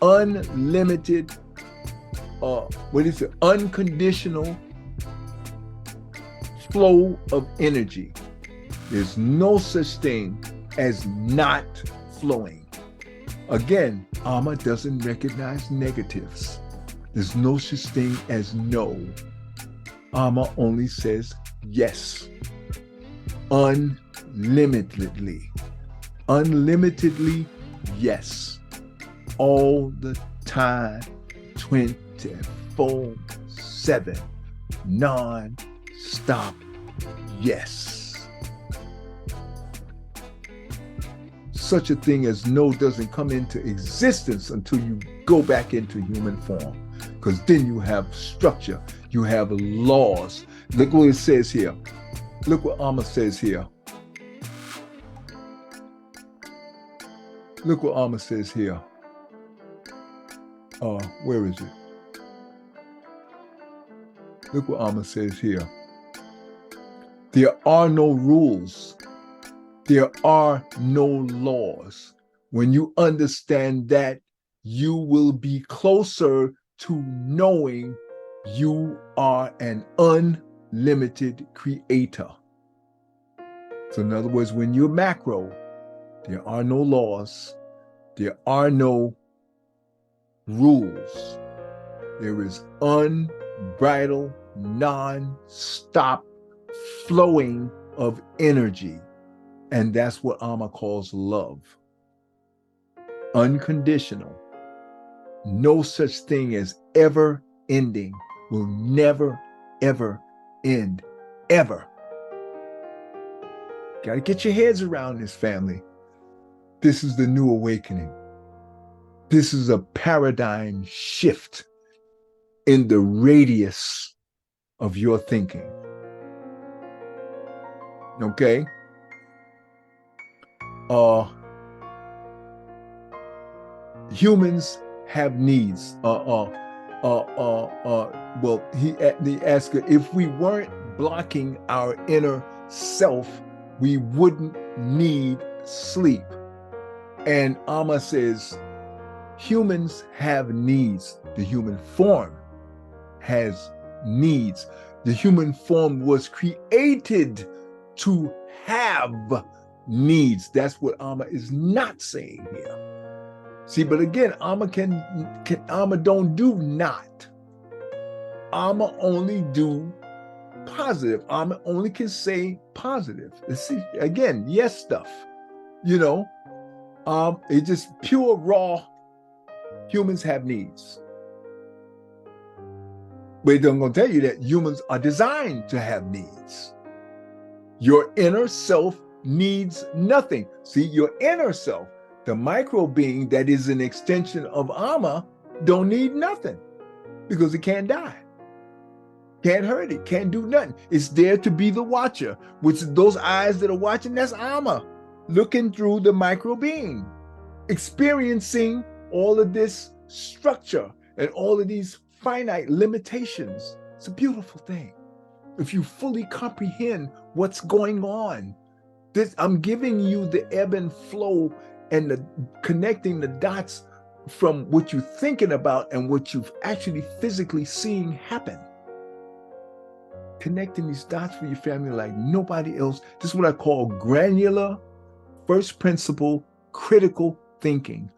unlimited, unconditional flow of energy. There's no such thing as not flowing. Again, Amma doesn't recognize negatives. There's no such thing as no. Amma only says yes. Unlimitedly. Unlimitedly, yes. All the time, 24/7, non-stop, yes. Such a thing as no doesn't come into existence until you go back into human form, because then you have structure, you have laws. Look what it says here. Look what Amma says here. Look what Amma says here. Where is it? Look what Amma says here. There are no rules. There are no laws. When you understand that, you will be closer to knowing you are an unlimited creator. So in other words, when you're macro, there are no laws. There are no rules. There is unbridled, non-stop flowing of energy. And that's what Amma calls love. Unconditional. No such thing as ever ending. Will never, ever end. Ever. Got to get your heads around this, family. This is the new awakening. This is a paradigm shift in the radius of your thinking. Okay? Humans have needs. Well, he asked her, if we weren't blocking our inner self, we wouldn't need sleep. And Amma says, humans have needs. The human form has needs. The human form was created to have needs. That's what Amma is not saying here. See, but again, Amma Amma don't do not. Amma only do positive. Amma only can say positive. See, again, yes stuff. You know, it's just pure raw. Humans have needs. But I'm going to tell you that humans are designed to have needs. Your inner self needs nothing. See, your inner self, the micro being that is an extension of Amma, don't need nothing because it can't die. Can't hurt it, can't do nothing. It's there to be the watcher, which those eyes that are watching, that's Amma, looking through the micro being, experiencing all of this structure and all of these finite limitations. It's a beautiful thing. If you fully comprehend what's going on, I'm giving you the ebb and flow and the connecting the dots from what you're thinking about and what you've actually physically seen happen. Connecting these dots for your family like nobody else. This is what I call granular, first principle, critical thinking.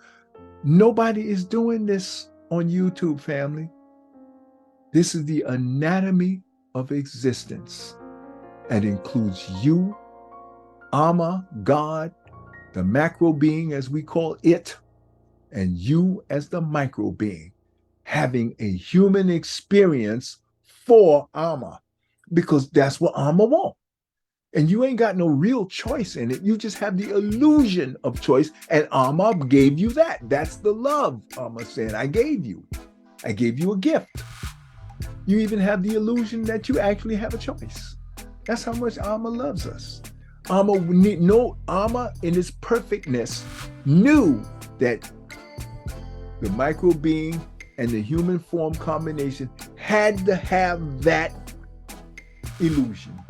Nobody is doing this on YouTube, family. This is the anatomy of existence and includes you, Ama, God, the macro being as we call it, and you as the micro being, having a human experience for Ama, because that's what Ama wants. And you ain't got no real choice in it. You just have the illusion of choice. And Ama gave you that. That's the love Ama said, I gave you. I gave you a gift. You even have the illusion that you actually have a choice. That's how much Ama loves us. Ama in its perfectness knew that the micro being and the human form combination had to have that illusion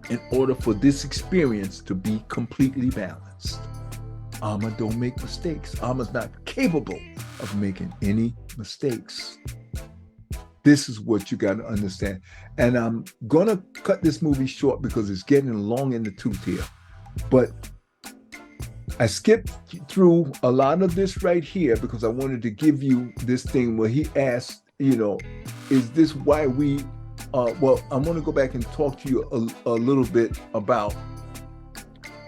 in order for this experience to be completely balanced. Ama don't make mistakes. Ama's not capable of making any mistakes. This is what you got to understand. And I'm going to cut this movie short because it's getting long in the tooth here. But I skipped through a lot of this right here because I wanted to give you this thing where he asked, is this why we well, I'm going to go back and talk to you a little bit about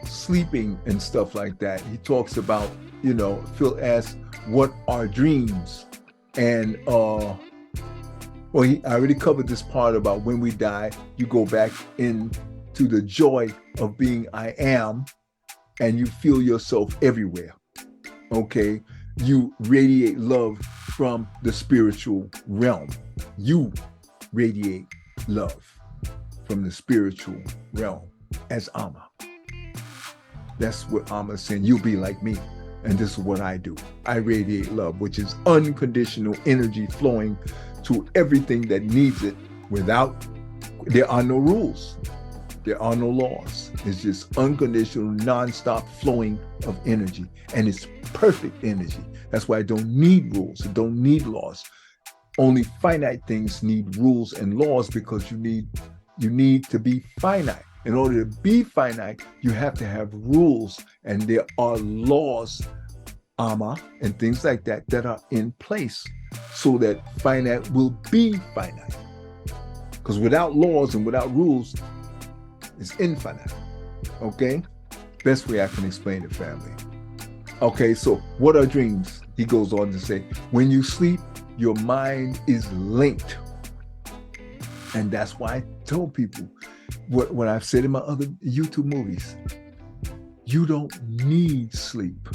sleeping and stuff like that. He talks about, Phil asks, what are dreams? And, I already covered this part about when we die, you go back into the joy of being I am, and you feel yourself everywhere, okay? You radiate love from the spiritual realm. You radiate love from the spiritual realm as Ama. That's what Ama's saying. You'll be like me. And this is what I do. I radiate love, which is unconditional energy flowing to everything that needs it there are no rules. There are no laws. It's just unconditional, nonstop flowing of energy. And it's perfect energy. That's why I don't need rules. I don't need laws. Only finite things need rules and laws because you need to be finite. In order to be finite, you have to have rules, and there are laws, Ama, and things like that are in place so that finite will be finite. Because without laws and without rules, it's infinite. Okay? Best way I can explain it, family. Okay, so what are dreams? He goes on to say, when you sleep, your mind is linked. And that's why I tell people what I've said in my other YouTube movies. You don't need sleep.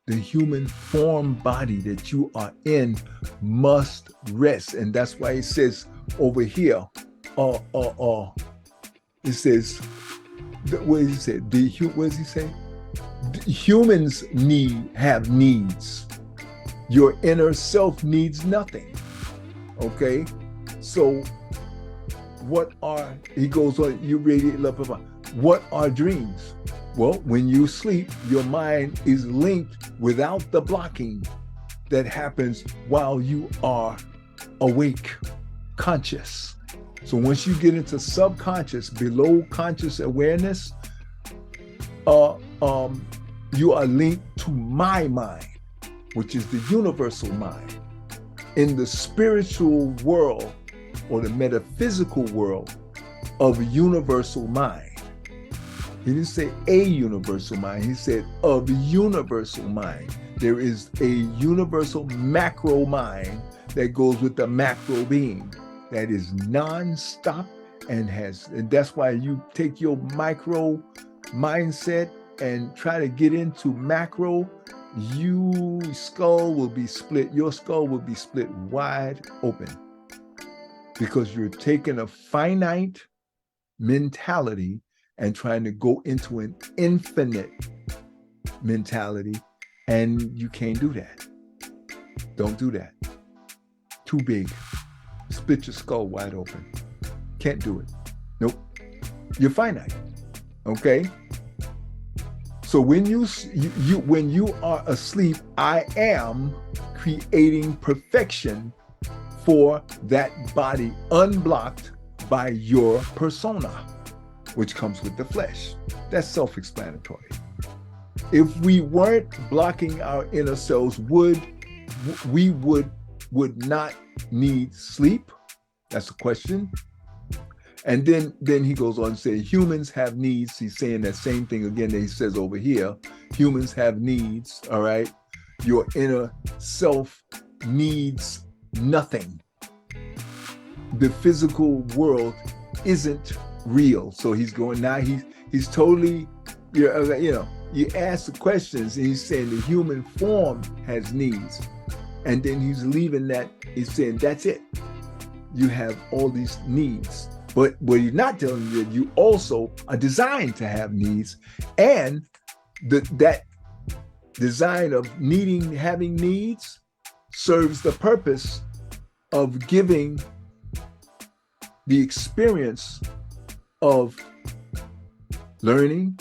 The human form body that you are in must rest. And that's why it says over here, it says, what does he say? What does he say? Humans have needs. Your inner self needs nothing. Okay? So he goes on, you radiate love. What are dreams? Well, when you sleep, your mind is linked without the blocking that happens while you are awake, conscious. So once you get into subconscious, below conscious awareness, you are linked to my mind, which is the universal mind. In the spiritual world or the metaphysical world of universal mind. He didn't say a universal mind, he said of universal mind. There is a universal macro mind that goes with the macro being that is non-stop and that's why you take your micro mindset and try to get into macro, your skull will be split wide open because you're taking a finite mentality and trying to go into an infinite mentality, and you can't do that. Don't do that. Too big. Split your skull wide open. Can't do it. Nope. You're finite. Okay? So when when you are asleep, I am creating perfection for that body unblocked by your persona, which comes with the flesh. That's self-explanatory. If we weren't blocking our inner selves, we would not need sleep? That's a question. And then he goes on to say, humans have needs. He's saying that same thing again that he says over here. Humans have needs, all right? Your inner self needs nothing. The physical world isn't real. So he's going now, he's totally, you know, you ask the questions and he's saying the human form has needs. And then he's leaving that, he's saying that's it. You have all these needs. But what he's not telling you that you also are designed to have needs, and that design of having needs serves the purpose of giving the experience of learning,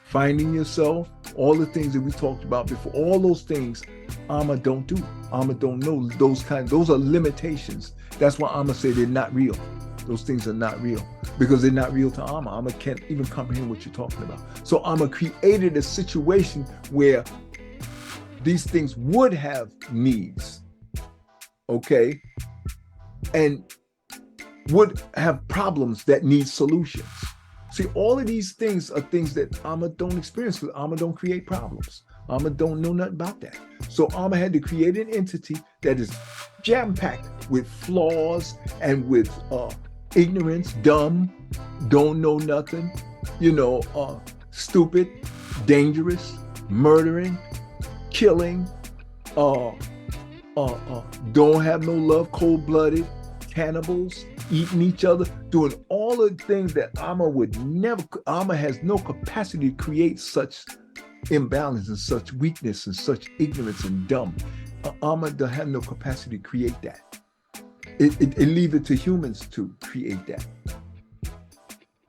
finding yourself, all the things that we talked about before, all those things Amma don't do. Amma don't know those are limitations. That's why Amma say they're not real. Those things are not real because they're not real to Amma. Amma can't even comprehend what you're talking about. So Amma created a situation where these things would have needs, okay, and would have problems that need solutions. See, all of these things are things that Amma don't experience because Amma don't create problems. Amma don't know nothing about that. So Amma had to create an entity that is jam-packed with flaws and with ignorance, dumb, don't know nothing, stupid, dangerous, murdering, killing, don't have no love, cold-blooded, cannibals, eating each other, doing all the things that Amma would never. Amma has no capacity to create such imbalance and such weakness and such ignorance and dumb. Amma don't have no capacity to create that. It leave it to humans to create that.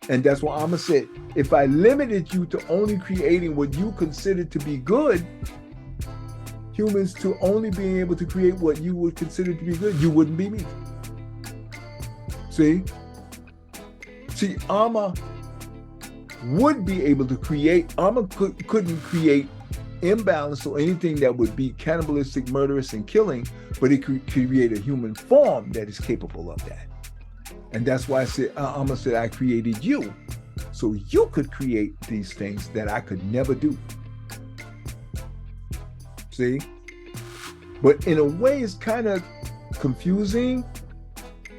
And that's why Amma said, if I limited you to only creating what you consider to be good, humans to only being able to create what you would consider to be good, you wouldn't be me. See, Amma would be able to create, Amma couldn't create imbalance or anything that would be cannibalistic, murderous, and killing, but it could create a human form that is capable of that. And that's why I said, Amma said, I created you, so you could create these things that I could never do. See? But in a way, it's kind of confusing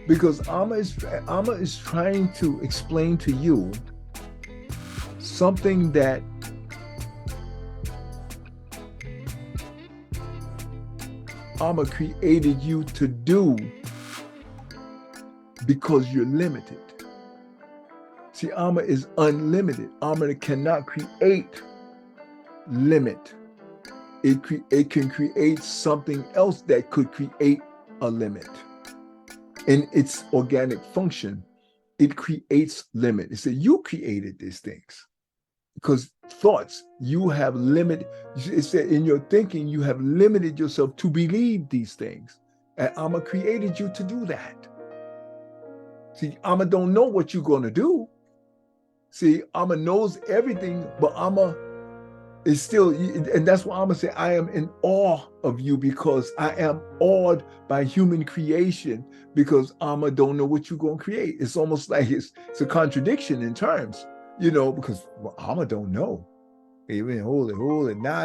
because Amma is trying to explain to you something that Amma created you to do because you're limited. See, Amma is unlimited. Amma cannot create limit. It can create something else that could create a limit. In its organic function, it creates limit. It said you created these things because thoughts, you have limited. It said in your thinking, you have limited yourself to believe these things. And Amma created you to do that. See, Amma don't know what you're going to do. See, Amma knows everything, but Amma is still, and that's why Amma say, I am in awe of you because I am awed by human creation because Amma don't know what you're going to create. It's almost like it's a contradiction in terms, because Amma don't know. Even hold it. Now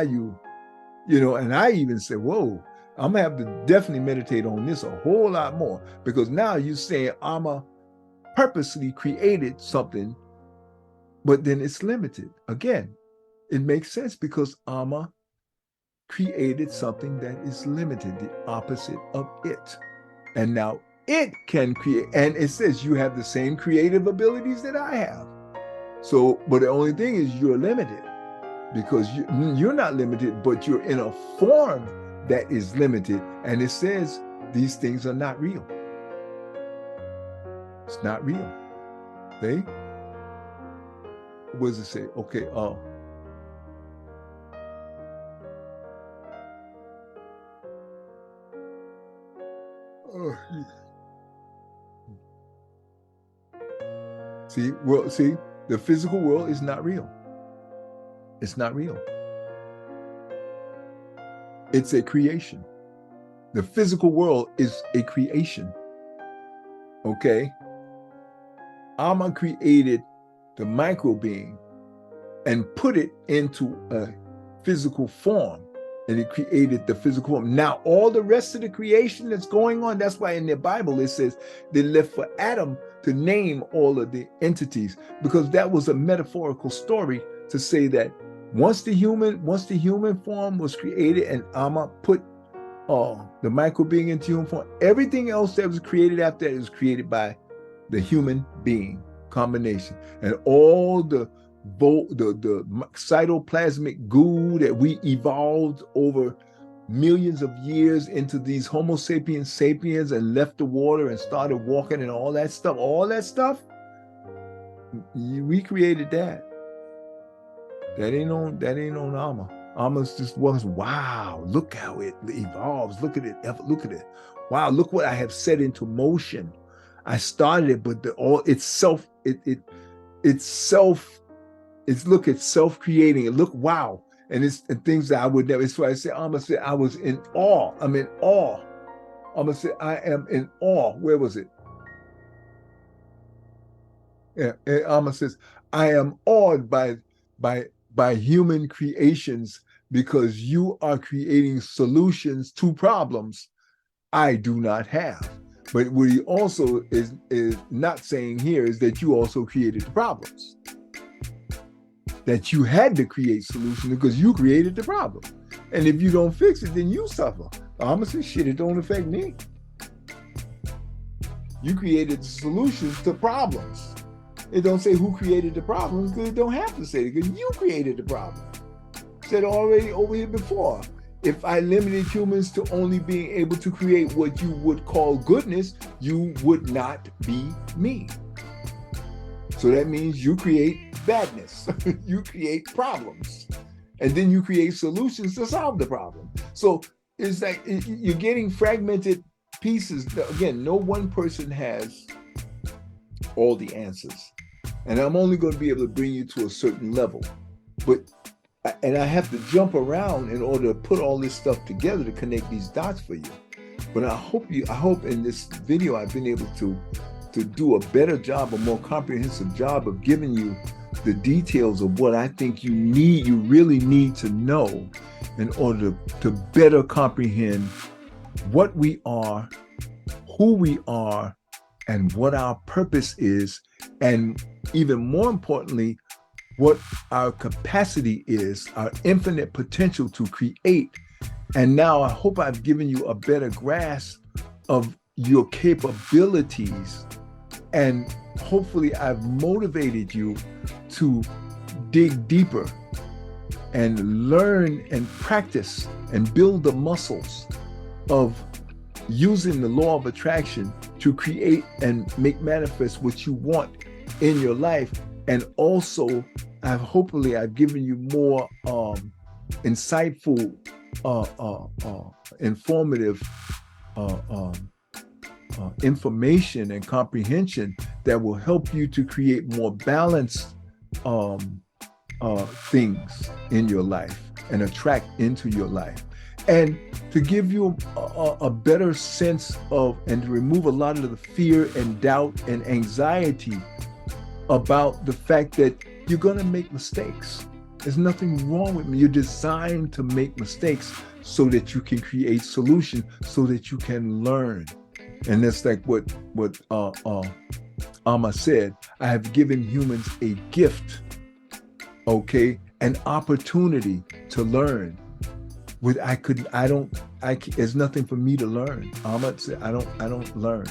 and I even said, whoa, I'm going to have to definitely meditate on this a whole lot more because now you're saying Amma purposely created something, but then it's limited. Again, it makes sense because Amma created something that is limited, the opposite of it. And now it can create, and it says you have the same creative abilities that I have. So, but the only thing is you're limited because you're not limited, but you're in a form that is limited. And it says these things are not real. It's not real. See? What does it say? Okay, See, the physical world is not real. It's not real. It's a creation. The physical world is a creation. Okay? Amma created the micro being and put it into a physical form, and it created the physical form. Now, all the rest of the creation that's going on, that's why in the Bible it says they left for Adam to name all of the entities, because that was a metaphorical story to say that once the human form was created and Amma put the micro being into human form, everything else that was created after that was created by the human being combination, and all the cytoplasmic goo that we evolved over millions of years into these Homo sapiens and left the water and started walking and all that stuff, we created that. That ain't on Amma. Amma's just was, wow, look how it evolves. Look at it. Wow, look what I have set into motion. I started it, but it's self-creating. Look, wow. And things that I would never. It's why I say, Amma said, I was in awe. I'm in awe. Amma said, I am in awe. Where was it? Yeah. And Amma says, I am awed by human creations, because you are creating solutions to problems I do not have. But what he also is not saying here is that you also created the problems. That you had to create solutions because you created the problem. And if you don't fix it, then you suffer. I'm gonna say, shit, it don't affect me. You created the solutions to problems. It don't say who created the problems, because it don't have to say it, because you created the problem. Said already over here before. If I limited humans to only being able to create what you would call goodness, you would not be me. So that means you create badness. You create problems. And then you create solutions to solve the problem. So it's like you're getting fragmented pieces. Again, no one person has all the answers. And I'm only going to be able to bring you to a certain level. And I have to jump around in order to put all this stuff together to connect these dots for you. But I hope in this video I've been able to do a better job, a more comprehensive job of giving you the details of what I think you really need to know in order to better comprehend what we are, who we are, and what our purpose is, and even more importantly, what our capacity is, our infinite potential to create. And now I hope I've given you a better grasp of your capabilities, and hopefully I've motivated you to dig deeper and learn and practice and build the muscles of using the law of attraction to create and make manifest what you want in your life. And also, hopefully I've given you more insightful, informative information and comprehension that will help you to create more balanced things in your life and attract into your life. And to give you a better sense of, and to remove a lot of the fear and doubt and anxiety about the fact that you're going to make mistakes. There's nothing wrong with me. You're designed to make mistakes so that you can create solutions, so that you can learn. And that's like what Amma said. I have given humans a gift, okay, an opportunity to learn. There's nothing for me to learn. Amma said, I don't learn.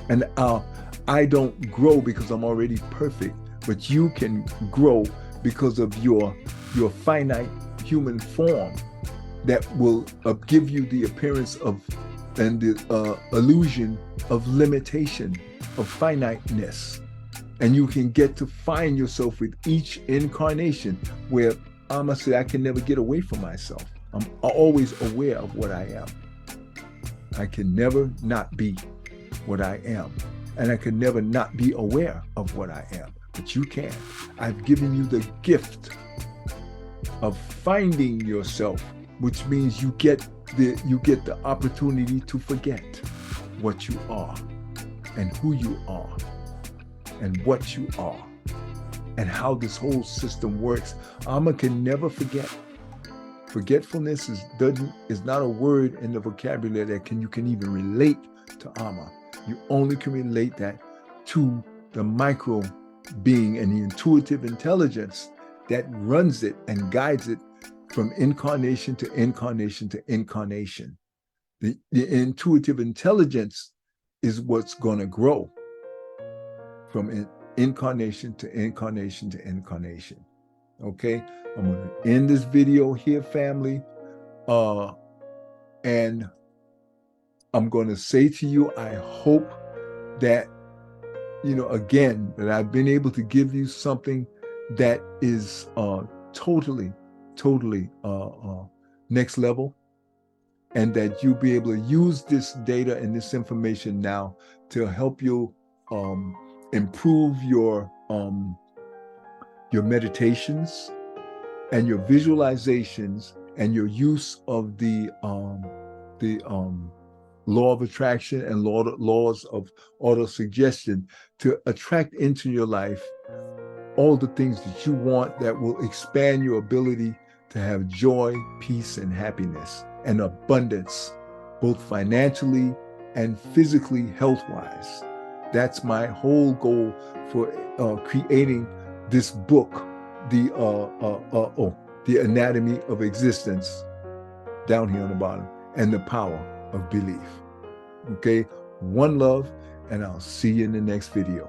And I don't grow because I'm already perfect, but you can grow because of your finite human form that will give you the appearance of and the illusion of limitation, of finiteness. And you can get to find yourself with each incarnation, where Amma said, I can never get away from myself. I'm always aware of what I am. I can never not be what I am. And I can never not be aware of what I am. But you can. I've given you the gift of finding yourself, which means you get the opportunity to forget what you are and who you are and what you are and how this whole system works. Alma can never forget. Forgetfulness is not a word in the vocabulary that you can even relate to Alma. You only can relate that to the micro being and the intuitive intelligence that runs it and guides it from incarnation to incarnation to incarnation. The intuitive intelligence is what's going to grow from incarnation to incarnation to incarnation. Okay, I'm going to end this video here, family. And I'm going to say to you, I hope that, again, that I've been able to give you something that is totally next level, and that you'll be able to use this data and this information now to help you improve your meditations and your visualizations and your use of the law of attraction and laws of auto-suggestion to attract into your life all the things that you want that will expand your ability to have joy, peace, and happiness and abundance, both financially and physically, health-wise. That's my whole goal for creating this book, the Anatomy of Existence, down here on the bottom, and the Power of Belief. Okay, one love, and I'll see you in the next video.